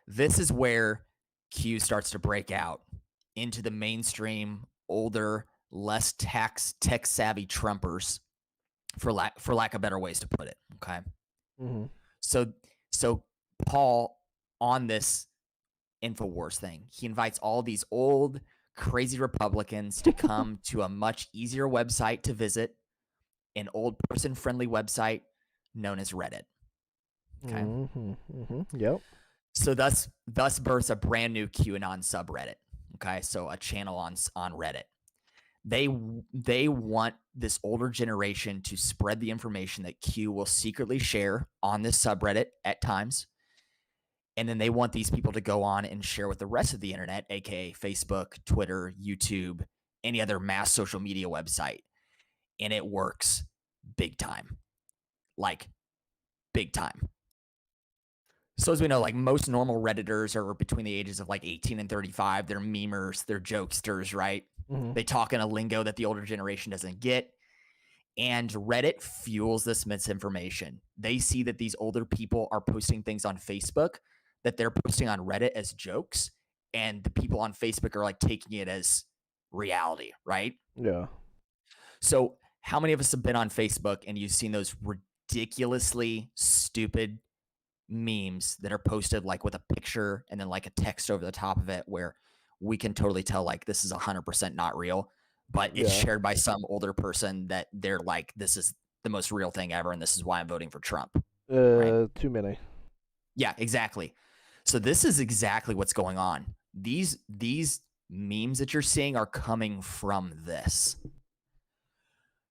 Speaker 2: This is where Q starts to break out into the mainstream, older, less tech-savvy Trumpers, for lack of better ways to put it. Okay. So Paul, on this InfoWars thing, he invites all these old, crazy Republicans to come to a much easier website to visit, an old person-friendly website known as Reddit. Okay.
Speaker 1: Yep.
Speaker 2: So thus births a brand new QAnon subreddit. Okay, so a channel on Reddit. They want this older generation to spread the information that Q will secretly share on this subreddit at times. And then they want these people to go on and share with the rest of the internet, aka Facebook, Twitter, YouTube, any other mass social media website. And it works big time. Like, big time. So as we know, like most normal Redditors are between the ages of like 18 and 35. They're memers, they're jokesters, right?
Speaker 1: Mm-hmm.
Speaker 2: They talk in a lingo that the older generation doesn't get. And Reddit fuels this misinformation. They see that these older people are posting things on Facebook that they're posting on Reddit as jokes. And the people on Facebook are like taking it as reality, right?
Speaker 1: Yeah.
Speaker 2: So how many of us have been on Facebook and you've seen those ridiculously stupid memes that are posted like with a picture and then like a text over the top of it where we can totally tell like this is 100% not real, but it's shared by some older person that they're like, this is the most real thing ever and this is why I'm voting for Trump.
Speaker 1: Right? Too many.
Speaker 2: Yeah, exactly. So this is exactly what's going on. These memes that you're seeing are coming from this.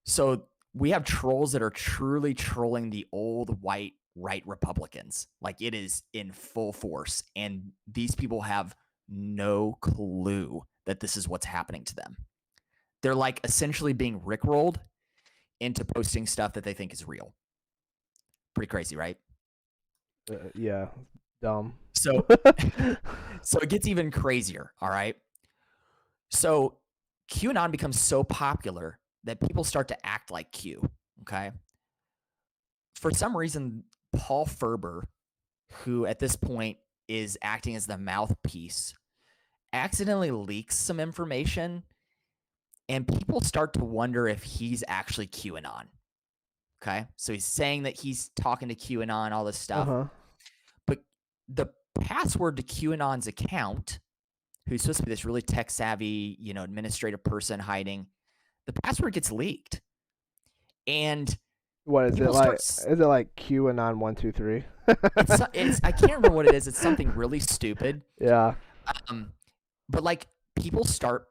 Speaker 2: So we have trolls that are truly trolling the old white right Republicans. Like it is in full force. And these people have no clue that this is what's happening to them. They're like essentially being rickrolled into posting stuff that they think is real. Pretty crazy, right?
Speaker 1: Yeah. Dumb.
Speaker 2: So it gets even crazier. All right. So QAnon becomes so popular that people start to act like Q. Okay. For some reason, Paul Ferber, who at this point is acting as the mouthpiece, accidentally leaks some information, and people start to wonder if he's actually QAnon. Okay, so he's saying that he's talking to QAnon, all this stuff, but the password to QAnon's account, who's supposed to be this really tech savvy, administrative person hiding, the password gets leaked, and
Speaker 1: what is it like? Is it like QAnon 123?
Speaker 2: it's I can't remember what it is. It's something really stupid.
Speaker 1: Yeah.
Speaker 2: But like people start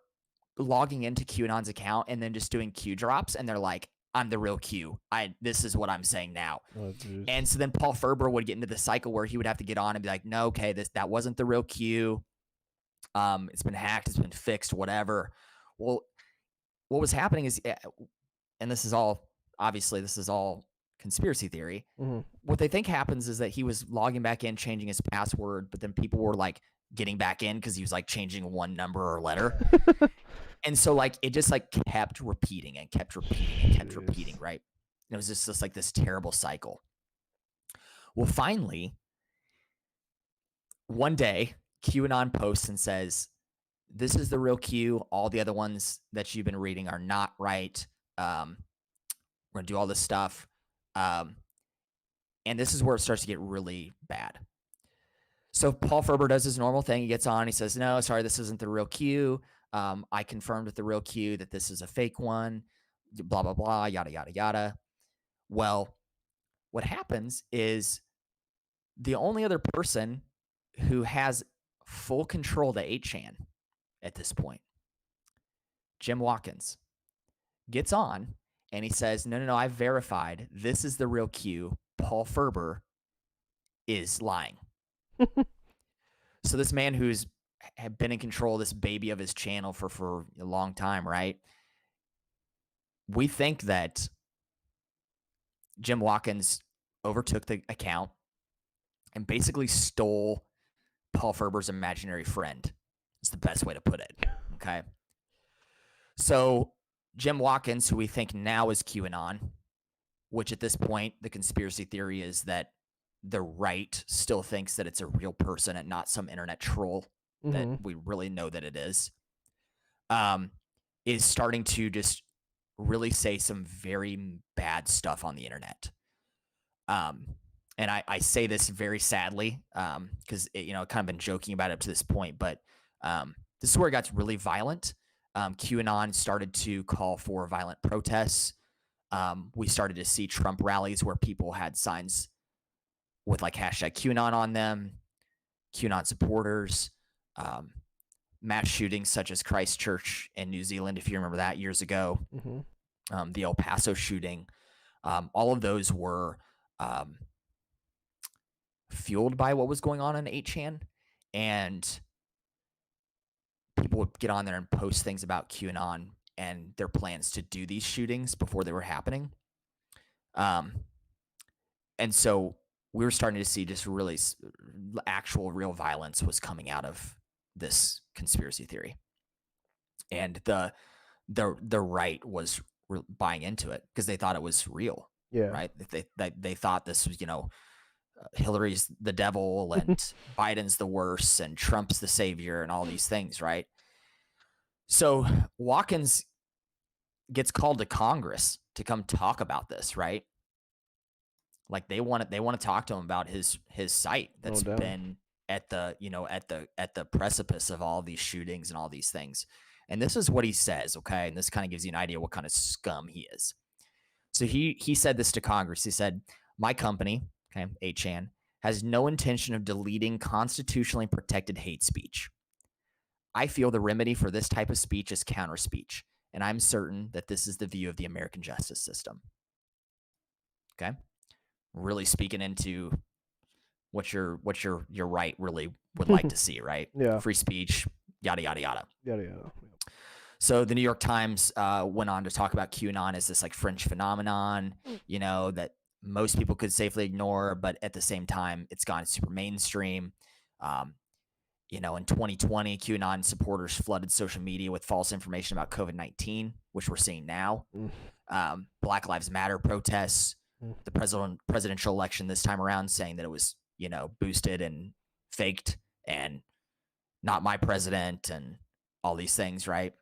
Speaker 2: logging into QAnon's account and then just doing Q drops, and they're like, "I'm the real Q. This is what I'm saying now."
Speaker 1: Oh,
Speaker 2: and so then Paul Ferber would get into the cycle where he would have to get on and be like, "No, okay, that wasn't the real Q. It's been hacked. It's been fixed. Whatever." Well, what was happening is, and this is all conspiracy theory.
Speaker 1: Mm-hmm.
Speaker 2: What they think happens is that he was logging back in, changing his password, but then people were like getting back in because he was like changing one number or letter. And so like it just like kept repeating and kept repeating and kept repeating, right? And it was just like this terrible cycle. Well, finally, one day, QAnon posts and says, "This is the real Q. All the other ones that you've been reading are not right. We're gonna do all this stuff." And this is where it starts to get really bad. So Paul Ferber does his normal thing. He gets on. He says, "No, sorry, this isn't the real Q. I confirmed with the real Q that this is a fake one. Blah, blah, blah, yada, yada, yada." Well, what happens is the only other person who has full control to 8chan at this point, Jim Watkins, gets on and he says, no, I've verified. This is the real Q. Paul Ferber is lying. So this man who's had been in control of this baby of his channel for a long time, right? We think that Jim Watkins overtook the account and basically stole Paul Ferber's imaginary friend. It's the best way to put it. Okay. So Jim Watkins, who we think now is QAnon, which at this point, the conspiracy theory is that the right still thinks that it's a real person and not some internet troll that we really know that it is starting to just really say some very bad stuff on the internet. And I say this very sadly because I've kind of been joking about it up to this point, but this is where it got really violent. QAnon started to call for violent protests. We started to see Trump rallies where people had signs with like hashtag QAnon on them, QAnon supporters, mass shootings such as Christchurch in New Zealand, if you remember that years ago, the El Paso shooting, all of those were fueled by what was going on 8chan, and people would get on there and post things about QAnon and their plans to do these shootings before they were happening. And so we were starting to see just really actual real violence was coming out of this conspiracy theory. And the right was buying into it because they thought it was real.
Speaker 1: Yeah.
Speaker 2: Right. They thought this was, Hillary's the devil and Biden's the worst and Trump's the savior and all these things. Right. So Watkins gets called to Congress to come talk about this. Right. Like they want to talk to him about his site that's been at the precipice of all these shootings and all these things. And this is what he says. Okay. And this kind of gives you an idea what kind of scum he is. So he said this to Congress. He said, my company, okay, 8chan, has no intention of deleting constitutionally protected hate speech. I feel the remedy for this type of speech is counter speech, and I'm certain that this is the view of the American justice system. Okay, really speaking into what your right really would like to see, right?
Speaker 1: Yeah,
Speaker 2: free speech, yada yada yada,
Speaker 1: yada yada.
Speaker 2: So the New York Times went on to talk about QAnon as this like fringe phenomenon, that most people could safely ignore, but at the same time, it's gone super mainstream. In 2020, QAnon supporters flooded social media with false information about COVID-19, which we're seeing now. Black Lives Matter protests, the presidential election this time around, saying that it was, boosted and faked and not my president and all these things, right?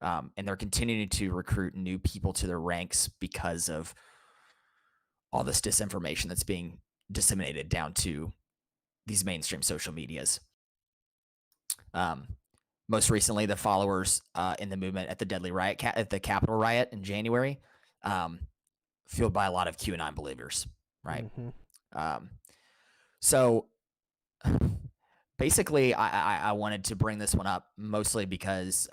Speaker 2: And they're continuing to recruit new people to their ranks because of all this disinformation that's being disseminated down to these mainstream social medias. Most recently, the followers in the movement at the deadly riot, at the Capitol riot in January, fueled by a lot of QAnon believers, right? So basically, I wanted to bring this one up mostly because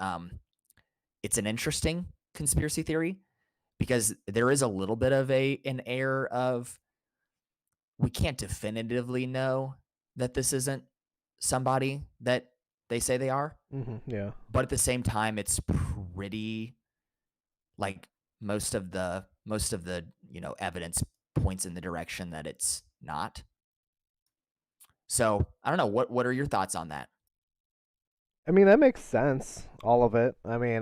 Speaker 2: it's an interesting conspiracy theory, because there is a little bit of an air of we can't definitively know that this isn't somebody that they say they are.
Speaker 1: Yeah.
Speaker 2: But at the same time, it's pretty like most of the evidence points in the direction that it's not. So I don't know. What are your thoughts on that?
Speaker 1: I mean, that makes sense. All of it. I mean,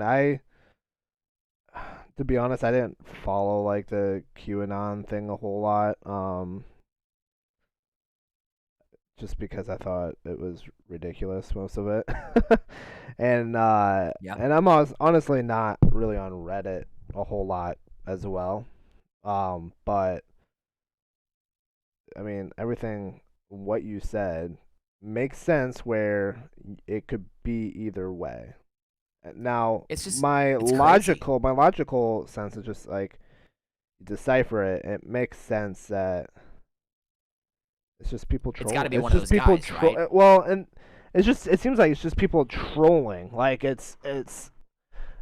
Speaker 1: to be honest, I didn't follow like the QAnon thing a whole lot. Just because I thought it was ridiculous, most of it. And I'm honestly not really on Reddit a whole lot as well. But I mean, everything what you said makes sense where it could be either way. Now, my logical sense is just like decipher it. It makes sense that it's just people trolling.
Speaker 2: It's got to be one of those guys, right?
Speaker 1: Well, and it seems like it's just people trolling. Like it's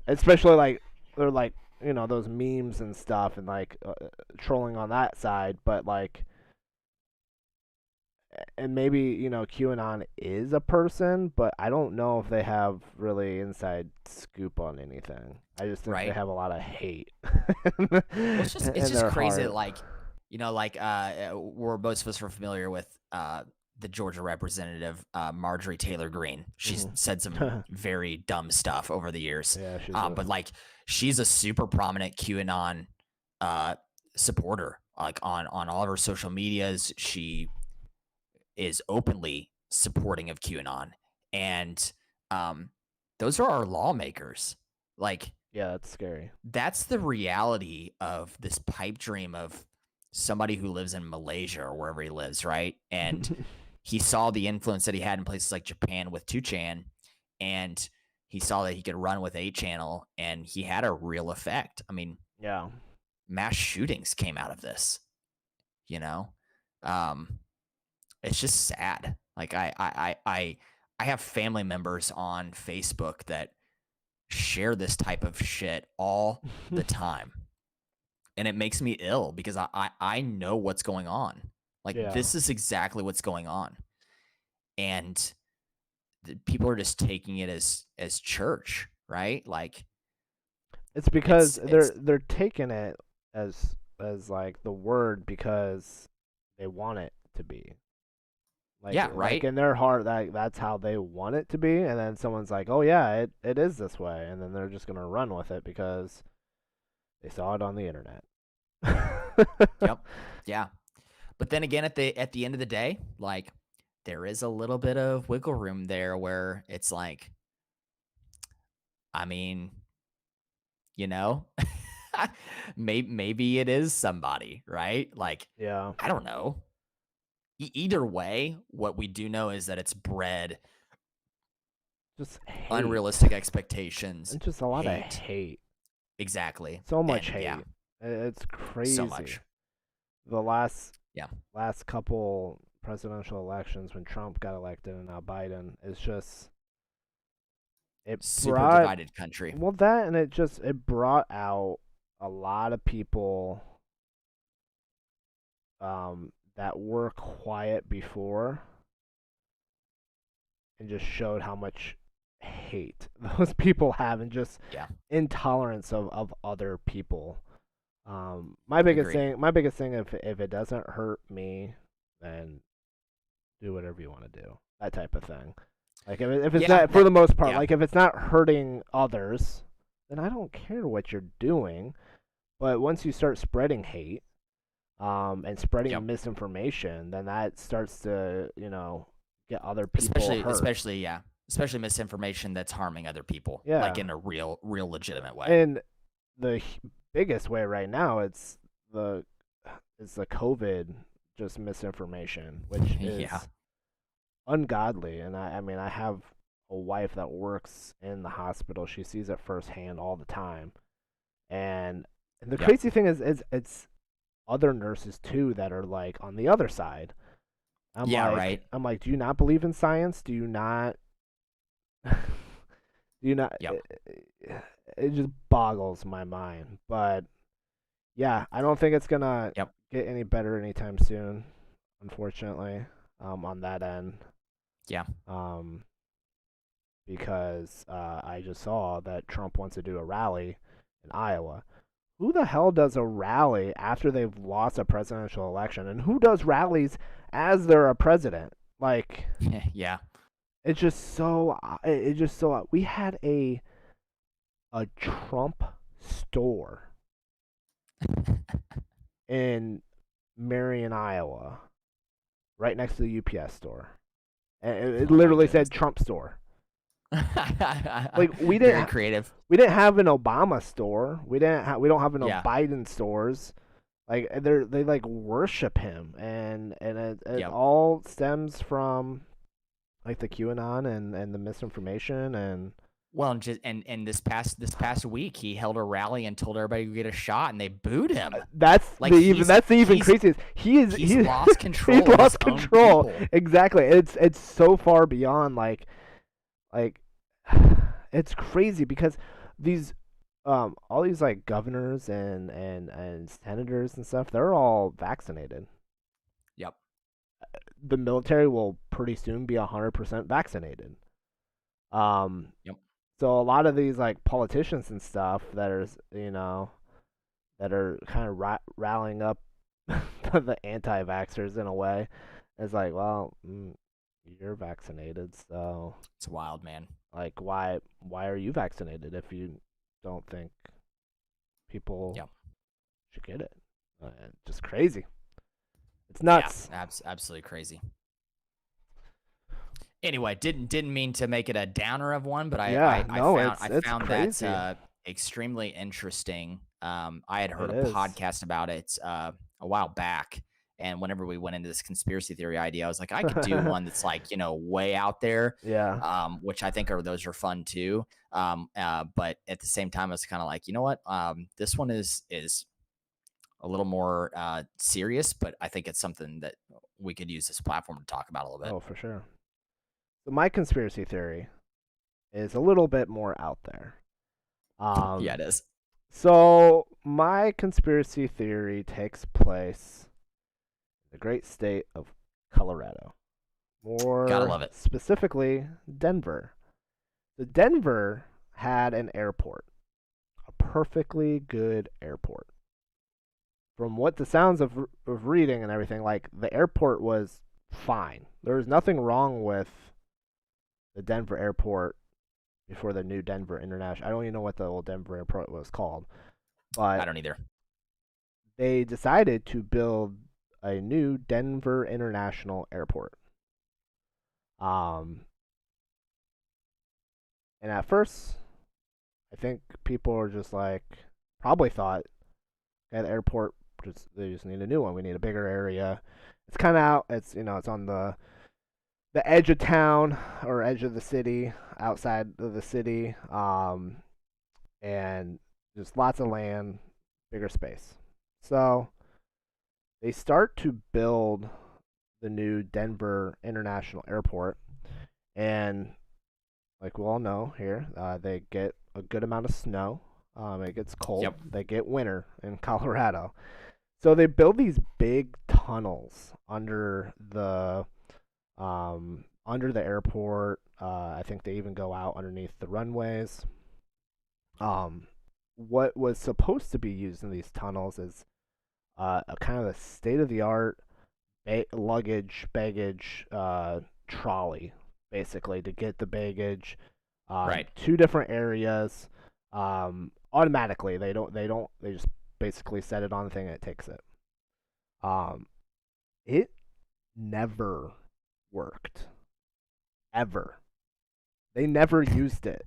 Speaker 1: especially like they're like those memes and stuff and like trolling on that side, but like. And maybe QAnon is a person, but I don't know if they have really inside scoop on anything. I just think they have a lot of hate.
Speaker 2: Well, it's just crazy. Heart. We're most of us are familiar with the Georgia representative Marjorie Taylor Greene. She's said some very dumb stuff over the years. Yeah, but like she's a super prominent QAnon supporter. Like on all of her social medias, she is openly supporting of QAnon, and those are our lawmakers. Like,
Speaker 1: yeah, that's scary.
Speaker 2: That's the reality of this pipe dream of somebody who lives in Malaysia or wherever he lives, right? And he saw the influence that he had in places like Japan with 2chan, and he saw that he could run with 8channel, and he had a real effect. I mean,
Speaker 1: yeah,
Speaker 2: mass shootings came out of this, It's just sad. Like I I have family members on Facebook that share this type of shit all the time. And it makes me ill because I know what's going on. Like,
Speaker 1: Yeah.
Speaker 2: this is exactly what's going on. And people are just taking it as church, right? Like,
Speaker 1: It's because
Speaker 2: it's
Speaker 1: they're taking it as like the word because they want it to be.
Speaker 2: yeah,
Speaker 1: Like
Speaker 2: right.
Speaker 1: in their heart that's how they want it to be, and then someone's like, "Oh yeah, it is this way." And then they're just going to run with it because they saw it on the internet.
Speaker 2: Yep. Yeah. But then again, at the end of the day, like, there is a little bit of wiggle room there where it's like, I mean, you know, maybe it is somebody, right? Like,
Speaker 1: Yeah.
Speaker 2: I don't know. Either way, what we do know is that it's bred
Speaker 1: Just hate.
Speaker 2: unrealistic expectations,
Speaker 1: And just a lot of
Speaker 2: hate.
Speaker 1: hate.
Speaker 2: Exactly.
Speaker 1: So much
Speaker 2: And yeah,
Speaker 1: hate. It's
Speaker 2: so
Speaker 1: crazy.
Speaker 2: much.
Speaker 1: The
Speaker 2: Yeah.
Speaker 1: last couple presidential elections when Trump got elected and now Biden, it's just it
Speaker 2: Super
Speaker 1: brought
Speaker 2: divided country.
Speaker 1: well that and it brought out a lot of people that were quiet before and just showed how much hate those people have and just
Speaker 2: Yeah.
Speaker 1: intolerance of other people.
Speaker 2: Agreed.
Speaker 1: My biggest thing, if it doesn't hurt me, then do whatever you want to do. That type of thing. Like if it's
Speaker 2: Yeah.
Speaker 1: not for the most part,
Speaker 2: Yeah.
Speaker 1: like if it's not hurting others, then I don't care what you're doing. But once you start spreading hate, and spreading
Speaker 2: Yep.
Speaker 1: misinformation, then that starts to get other people hurt.
Speaker 2: Especially misinformation that's harming other people, like
Speaker 1: Yeah,
Speaker 2: in a real legitimate way.
Speaker 1: and the biggest way right now the it's the COVID just misinformation, which
Speaker 2: Yeah.
Speaker 1: is ungodly. And I mean, I have a wife that works in the hospital. She sees it firsthand all the time. And the
Speaker 2: Yep.
Speaker 1: crazy thing is it's other nurses too that are like on the other side.
Speaker 2: Yeah, right.
Speaker 1: I'm like, do you not believe in science? Do you not do you not
Speaker 2: Yep.
Speaker 1: it just boggles my mind. But yeah, I don't think it's gonna
Speaker 2: Yep.
Speaker 1: get any better anytime soon, unfortunately, on that end.
Speaker 2: Yeah.
Speaker 1: Um, because I just saw that Trump wants to do a rally in Iowa. Who the hell does a rally after they've lost a presidential election? And who does rallies as they're a president? Like,
Speaker 2: Yeah.
Speaker 1: it's just so. It's just so. We had a Trump store in Marion, Iowa, right next to the UPS store, and it
Speaker 2: Oh my
Speaker 1: literally
Speaker 2: goodness.
Speaker 1: said Trump store. Like
Speaker 2: Very creative.
Speaker 1: we didn't have an Obama store. We don't have no
Speaker 2: Yeah.
Speaker 1: Biden stores. Like they like worship him, and it
Speaker 2: Yep.
Speaker 1: all stems from like the QAnon and the misinformation and
Speaker 2: Well, and this past week, he held a rally and told everybody to get a shot, and they booed him. Like,
Speaker 1: that's the even craziest.
Speaker 2: He's lost control.
Speaker 1: He's
Speaker 2: of
Speaker 1: lost
Speaker 2: his own
Speaker 1: control.
Speaker 2: people.
Speaker 1: Exactly. It's so far beyond like it's crazy because these all these like governors and senators and stuff, they're all vaccinated.
Speaker 2: Yep.
Speaker 1: The military will pretty soon be 100% vaccinated. Um,
Speaker 2: Yep.
Speaker 1: so a lot of these like politicians and stuff that are that are kind of rallying up the anti-vaxxers in a way, it's like, well, you're vaccinated, so
Speaker 2: It's wild, man.
Speaker 1: like why are you vaccinated if you don't think people
Speaker 2: Yep.
Speaker 1: should get it? Just crazy. It's
Speaker 2: Yeah.
Speaker 1: nuts.
Speaker 2: Absolutely crazy. Anyway, didn't mean to make it a downer of one, but
Speaker 1: Yeah, no,
Speaker 2: I
Speaker 1: it's
Speaker 2: found
Speaker 1: crazy.
Speaker 2: that extremely interesting. I had heard
Speaker 1: It
Speaker 2: a
Speaker 1: is.
Speaker 2: podcast about it a while back, and whenever we went into this conspiracy theory idea, I was like, I could do one that's like way out there.
Speaker 1: Yeah.
Speaker 2: Which I think those are fun too. But at the same time, I was kind of like, you know what? This one is a little more serious, but I think it's something that we could use this platform to talk about a little bit.
Speaker 1: Oh, for sure. my conspiracy theory is a little bit more out there.
Speaker 2: Yeah, it is.
Speaker 1: So my conspiracy theory takes place in the great state of Colorado,
Speaker 2: Gotta
Speaker 1: more
Speaker 2: love it.
Speaker 1: specifically Denver. The Denver had an airport, a perfectly good airport. From what the sounds of reading and everything, like the airport was fine. There was nothing wrong with the Denver airport before the new Denver International. I don't even know what the old Denver airport was called,
Speaker 2: I
Speaker 1: but
Speaker 2: don't either.
Speaker 1: they decided to build a new Denver International Airport. Um, and at first, I think people were just like, probably thought, okay, the airport they just need a new one. We need a bigger area. It's kind of out. It's it's on the edge of town or edge of the city, outside of the city, and just lots of land, bigger space. So they start to build the new Denver International Airport, and like we all know here, they get a good amount of snow. It gets cold.
Speaker 2: Yep.
Speaker 1: They get winter in Colorado. So they build these big tunnels under the airport. I think they even go out underneath the runways. Um, what was supposed to be used in these tunnels is a kind of a state of the art baggage trolley, basically, to get the baggage
Speaker 2: Right.
Speaker 1: to different areas automatically. They just basically set it on the thing and it takes it. Um, it never worked ever. They never used it.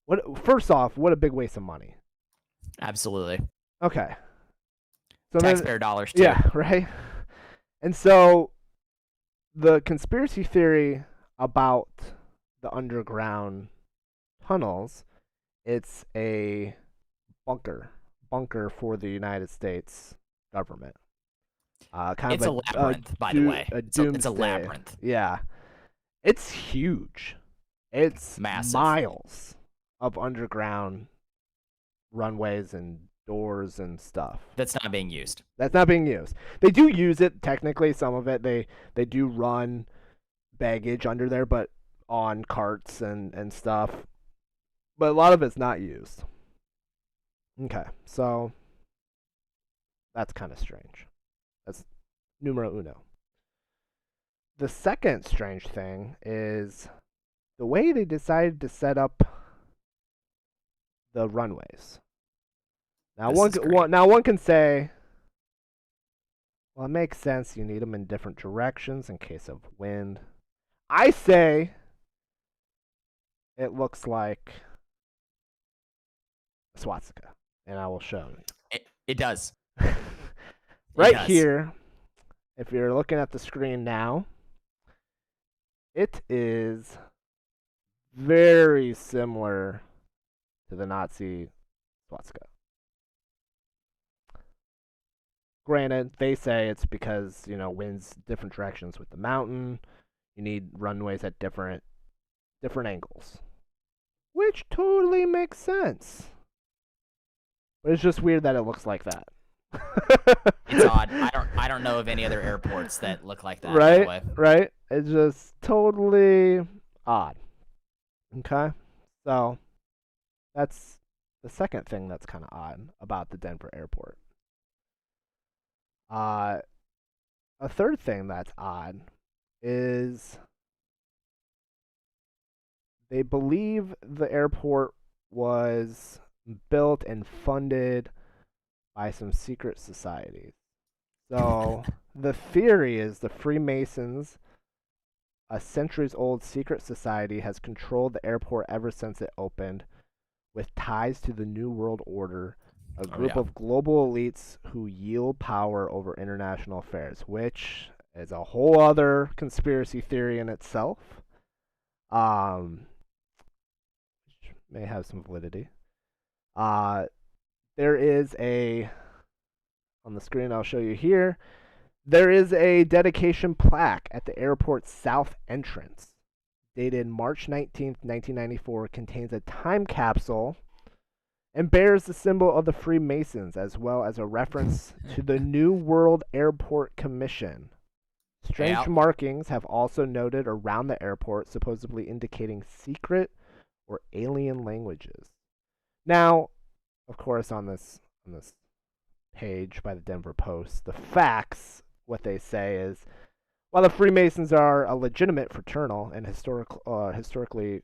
Speaker 1: What? First off, what a big waste of money.
Speaker 2: Absolutely.
Speaker 1: Okay. So
Speaker 2: Taxpayer dollars too.
Speaker 1: yeah, right. And so the conspiracy theory about the underground tunnels, it's a bunker for the United States government. Kind
Speaker 2: It's
Speaker 1: of
Speaker 2: a labyrinth, by the way. It's a labyrinth.
Speaker 1: Yeah, it's huge. It's
Speaker 2: Massive.
Speaker 1: miles of underground runways and doors and stuff.
Speaker 2: That's not being used.
Speaker 1: That's not being used. They do use it technically. Some of it they do run baggage under there, but on carts and stuff. But a lot of it's not used. Okay, so that's kind of strange. That's numero uno. The second strange thing is the way they decided to set up the runways. Now one can say, well, it makes sense. You need them in different directions in case of wind. I say it looks like a swastika, and I will show you.
Speaker 2: It does.
Speaker 1: Right
Speaker 2: It does.
Speaker 1: here, if you're looking at the screen now, it is very similar to the Nazi swastika. Granted, they say it's because, winds different directions with the mountain. You need runways at different angles. Which totally makes sense. But it's just weird that it looks like that.
Speaker 2: It's odd. I don't know of any other airports that look like that.
Speaker 1: Right?
Speaker 2: By the way.
Speaker 1: Right? It's just totally odd. Okay? So that's the second thing that's kind of odd about the Denver airport. A third thing that's odd is they believe the airport was built and funded by some secret societies. So the theory is the Freemasons, a centuries old secret society, has controlled the airport ever since it opened, with ties to the New World Order, a group of global elites who yield power over international affairs, which is a whole other conspiracy theory in itself. Which may have some validity. There is on the screen I'll show you here, There is a dedication plaque at the airport's south entrance, dated March 19th, 1994, contains a time capsule and bears the symbol of the Freemasons, as well as a reference to the New World Airport Commission. Strange
Speaker 2: Yeah.
Speaker 1: markings have also noted around the airport, supposedly indicating secret or alien languages. Now, of course, on this page by the Denver Post, the facts, what they say is, while the Freemasons are a legitimate fraternal and historically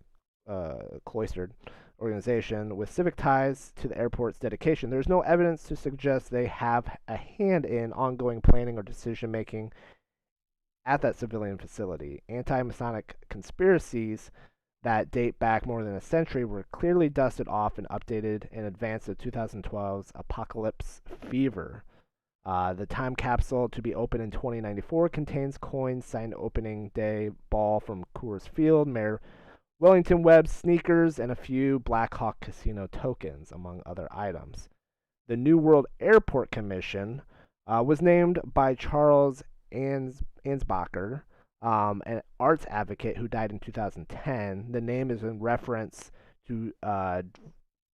Speaker 1: cloistered organization with civic ties to the airport's dedication, there's no evidence to suggest they have a hand in ongoing planning or decision making at that civilian facility. Anti Masonic conspiracies that date back more than a century were clearly dusted off and updated in advance of 2012's Apocalypse Fever. The time capsule to be opened in 2094 contains coins signed opening day ball from Coors Field, Mayor Wellington Webb's sneakers, and a few Black Hawk Casino tokens, among other items. The New World Airport Commission was named by Charles Ansbacher, an arts advocate who died in 2010. The name is in reference to I'm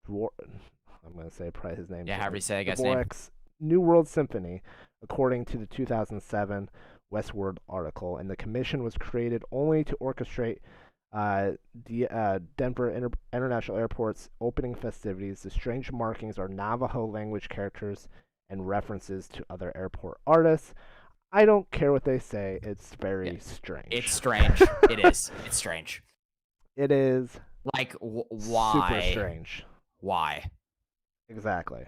Speaker 1: going to say probably his name.
Speaker 2: Yeah, however you say, I guess. Dvorak's
Speaker 1: New World Symphony, according to the 2007 Westward article, and the commission was created only to orchestrate Denver International Airport's opening festivities. The strange markings are Navajo language characters and references to other airport artists. I don't care what they say. It's very strange.
Speaker 2: It's strange. It is. It's strange.
Speaker 1: It is.
Speaker 2: Like, why?
Speaker 1: Super strange.
Speaker 2: Why?
Speaker 1: Exactly.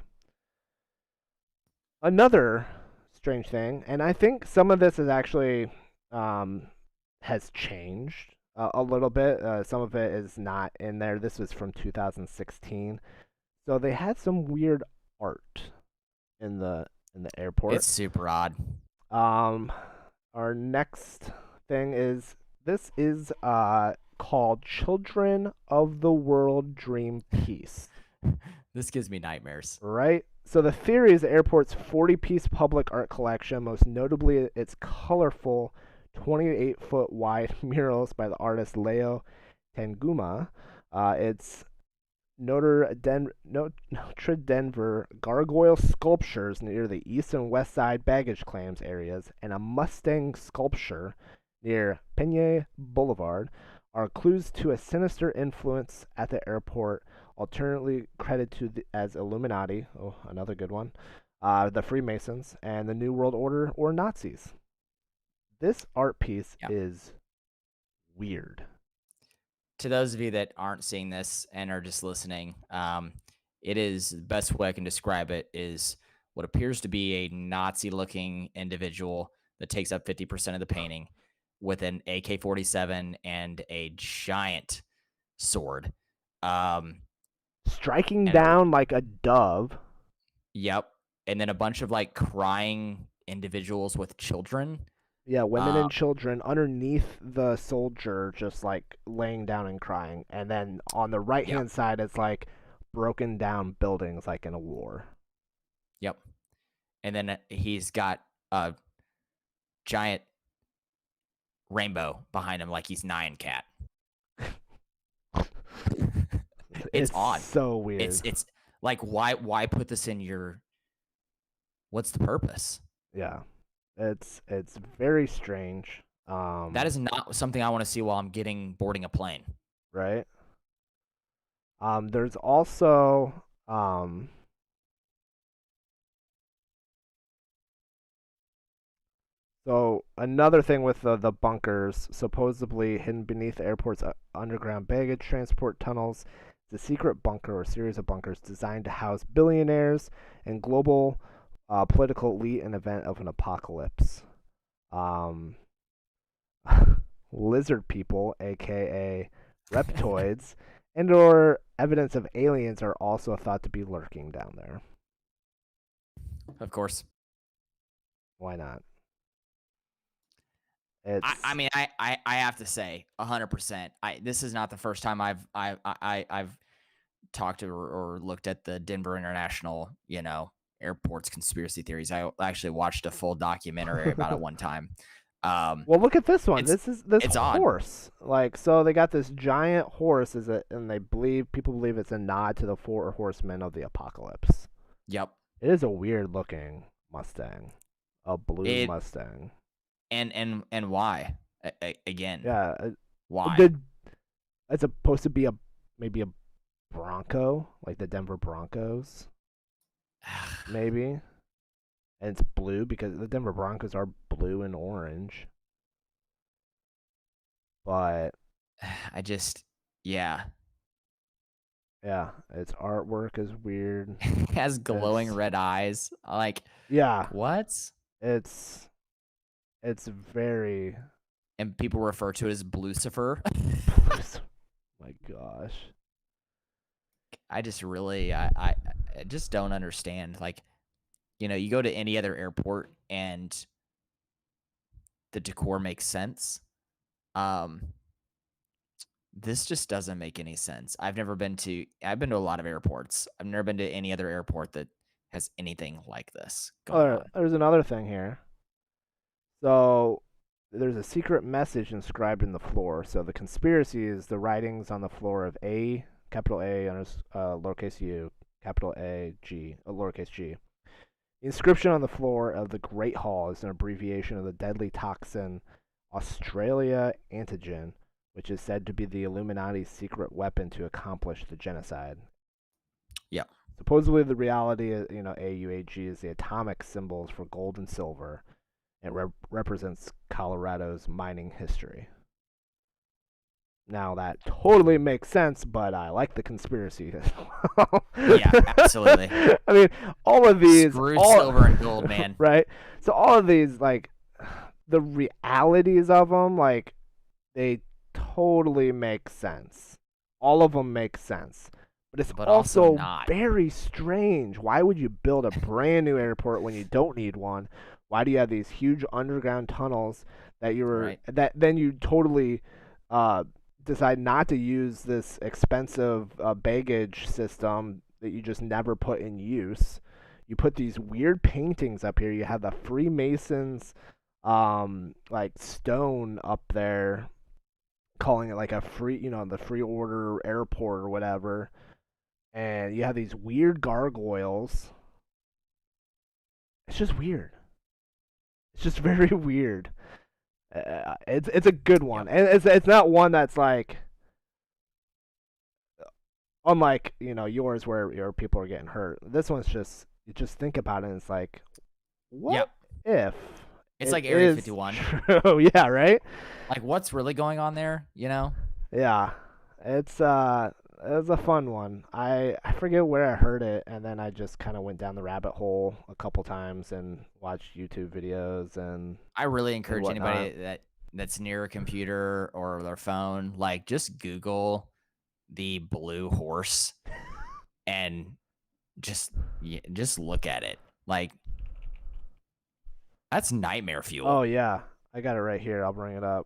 Speaker 1: Another strange thing, and I think some of this is actually has changed a little bit. Some of it is not in there. This was from 2016, so they had some weird art in the airport.
Speaker 2: It's super odd.
Speaker 1: Our next thing is this is called Children of the World Dream Piece.
Speaker 2: This gives me nightmares.
Speaker 1: Right? So the theory is the airport's 40-piece public art collection, most notably its colorful 28-foot wide murals by the artist Leo Tanguma. Its Notre Denver gargoyle sculptures near the east and west side baggage claims areas, and a Mustang sculpture near Pena Boulevard are clues to a sinister influence at the airport, alternately credited as Illuminati, oh, another good one, the Freemasons, and the New World Order or Nazis. This art piece is weird.
Speaker 2: To those of you that aren't seeing this and are just listening, it is the best way I can describe it is what appears to be a Nazi-looking individual that takes up 50% of the painting with an AK-47 and a giant sword.
Speaker 1: Striking down like a dove.
Speaker 2: Yep. And then a bunch of like crying individuals with children.
Speaker 1: Yeah, women and children underneath the soldier, just like laying down and crying. And then on the right hand side, it's like broken down buildings, like in a war.
Speaker 2: Yep. And then he's got a giant rainbow behind him, like he's Nyan Cat. It's odd.
Speaker 1: So weird.
Speaker 2: It's like why put this in your? What's the purpose?
Speaker 1: Yeah. It's very strange.
Speaker 2: That is not something I want to see while I'm boarding a plane.
Speaker 1: Right. There's also so another thing with the bunkers, supposedly hidden beneath the airport's underground baggage transport tunnels, the secret bunker or series of bunkers designed to house billionaires and global political elite in event of an apocalypse. Lizard people, aka reptoids, and or evidence of aliens are also thought to be lurking down there.
Speaker 2: Of course.
Speaker 1: Why not?
Speaker 2: I mean, I have to say, 100%. This is not the first time I've talked to or looked at the Denver International, airports conspiracy theories. I actually watched a full documentary about it one time.
Speaker 1: Well, look at this one.
Speaker 2: It's
Speaker 1: This
Speaker 2: it's odd.
Speaker 1: horse. Like, so they got this giant horse, and people believe it's a nod to the four horsemen of the apocalypse.
Speaker 2: Yep.
Speaker 1: It is a weird looking Mustang, a blue
Speaker 2: It
Speaker 1: Mustang.
Speaker 2: and why? Again,
Speaker 1: Yeah,
Speaker 2: why?
Speaker 1: it's supposed to be maybe a Bronco, like the Denver Broncos, maybe. And it's blue because the Denver Broncos are blue and orange. But
Speaker 2: I just, yeah.
Speaker 1: its artwork is weird.
Speaker 2: It has glowing red eyes. Like,
Speaker 1: Yeah,
Speaker 2: what?
Speaker 1: it's very.
Speaker 2: And people refer to it as Blucifer.
Speaker 1: My gosh.
Speaker 2: I just really, I just don't understand. Like, you go to any other airport and the decor makes sense. This just doesn't make any sense. I've been to a lot of airports. I've never been to any other airport that has anything like this going on.
Speaker 1: There's another thing here. So there's a secret message inscribed in the floor. So the conspiracy is the writings on the floor of A, capital A, lowercase u, capital A, G, lowercase g. The inscription on the floor of the Great Hall is an abbreviation of the deadly toxin Australia antigen, which is said to be the Illuminati's secret weapon to accomplish the genocide.
Speaker 2: Yeah.
Speaker 1: Supposedly, the reality, AUAG is the atomic symbols for gold and silver. It represents Colorado's mining history. Now, that totally makes sense, but I like the conspiracy as well.
Speaker 2: Yeah, absolutely.
Speaker 1: I mean, all of these...
Speaker 2: silver and gold, man.
Speaker 1: Right? So all of these, like, the realities of them, like, they totally make sense. All of them make sense. But it's also
Speaker 2: not.
Speaker 1: Very strange. Why would you build a brand new airport when you don't need one? Why do you have these huge underground tunnels that then you totally decide not to use this expensive baggage system that you just never put in use? You put these weird paintings up here. You have the Freemasons like stone up there, calling it like a the free order airport or whatever. And you have these weird gargoyles. It's just weird. It's just very weird. It's a good one, and it's not one that's like unlike yours where your people are getting hurt. This one's just you just think about it, and it's like, what if
Speaker 2: it's like Area 51?
Speaker 1: True. Yeah, right.
Speaker 2: Like, what's really going on there?
Speaker 1: Yeah, it's it was a fun one. I forget where I heard it, and then I just kind of went down the rabbit hole a couple times and watched YouTube videos. And
Speaker 2: I really encourage anybody that's near a computer or their phone, like, just Google the blue horse and just look at it. Like, that's nightmare fuel.
Speaker 1: Oh yeah, I got it right here. I'll bring it up.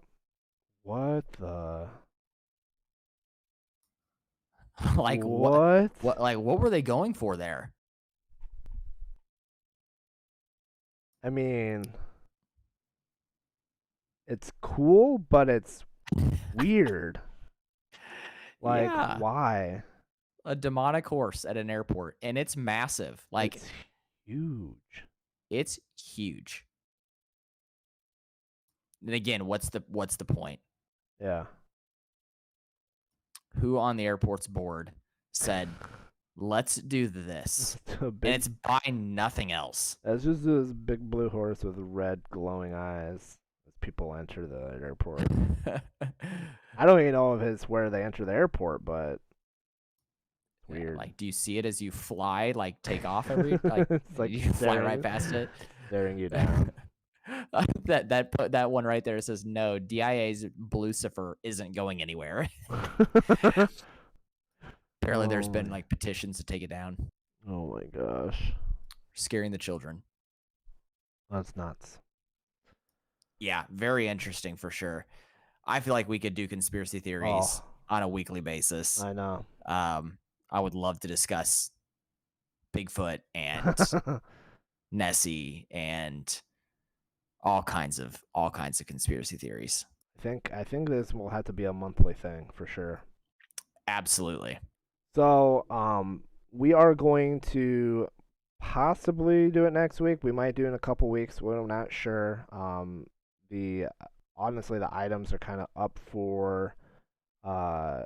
Speaker 1: What the?
Speaker 2: Like what? What were they going for there?
Speaker 1: I mean, it's cool, but it's weird. Like, why?
Speaker 2: A demonic horse at an airport, and it's massive. Like,
Speaker 1: it's huge.
Speaker 2: It's huge. And again, what's the point?
Speaker 1: Yeah.
Speaker 2: Who on the airport's board said, let's do this? And it's by nothing else.
Speaker 1: It's just this big blue horse with red glowing eyes as people enter the airport. I don't even know if it's where they enter the airport, but it's weird.
Speaker 2: Like, do you see it as you fly, like, take off every, like,
Speaker 1: it's like
Speaker 2: you fly right past it?
Speaker 1: Staring you down.
Speaker 2: that one right there says, no, DIA's Blucifer isn't going anywhere. Apparently there's been like petitions to take it down.
Speaker 1: Oh my gosh.
Speaker 2: Scaring the children.
Speaker 1: That's nuts.
Speaker 2: Yeah, very interesting for sure. I feel like we could do conspiracy theories on a weekly basis.
Speaker 1: I know.
Speaker 2: I would love to discuss Bigfoot and Nessie and all kinds of conspiracy theories.
Speaker 1: I think this will have to be a monthly thing for sure.
Speaker 2: Absolutely.
Speaker 1: So, we are going to possibly do it next week. We might do it in a couple weeks. We're not sure. The honestly, the items are kind of uh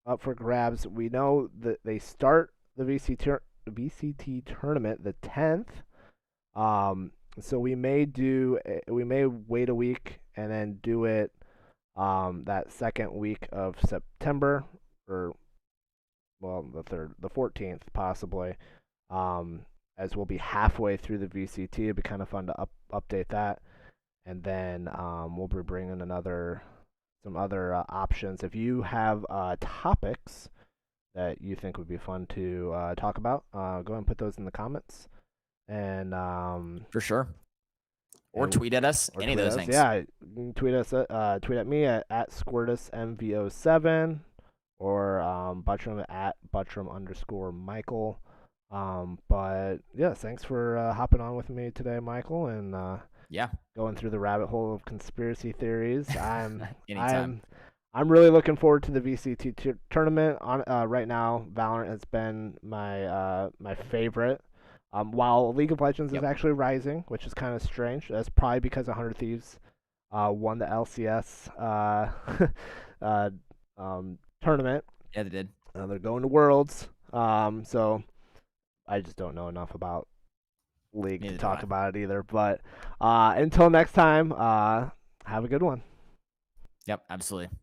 Speaker 1: up for grabs. We know that they start the VCT tournament the 10th. So we may wait a week and then do it that second week of September, or well, the 14th possibly, as we'll be halfway through the VCT. It'd be kind of fun to update that, and then we'll be bringing some other options. If you have topics that you think would be fun to talk about, go ahead and put those in the comments, and
Speaker 2: For sure. Or tweet at us.
Speaker 1: or
Speaker 2: Any of
Speaker 1: tweet
Speaker 2: those
Speaker 1: us.
Speaker 2: things.
Speaker 1: Yeah, you can tweet us. Tweet at me at SquirtusMVO7, or Buttram at Buttram_Michael. But yeah, thanks for hopping on with me today, Michael, and
Speaker 2: Yeah.
Speaker 1: going through the rabbit hole of conspiracy theories.
Speaker 2: Anytime.
Speaker 1: I'm really looking forward to the VCT tournament. On right now, Valorant has been my favorite. While League of Legends is
Speaker 2: Yep.
Speaker 1: actually rising, which is kind of strange. That's probably because 100 Thieves won the LCS uh, tournament.
Speaker 2: Yeah, they did.
Speaker 1: They're going to Worlds. So I just don't know enough about League
Speaker 2: Neither
Speaker 1: to
Speaker 2: do
Speaker 1: talk
Speaker 2: I.
Speaker 1: about it either. But until next time, have a good one.
Speaker 2: Yep, absolutely.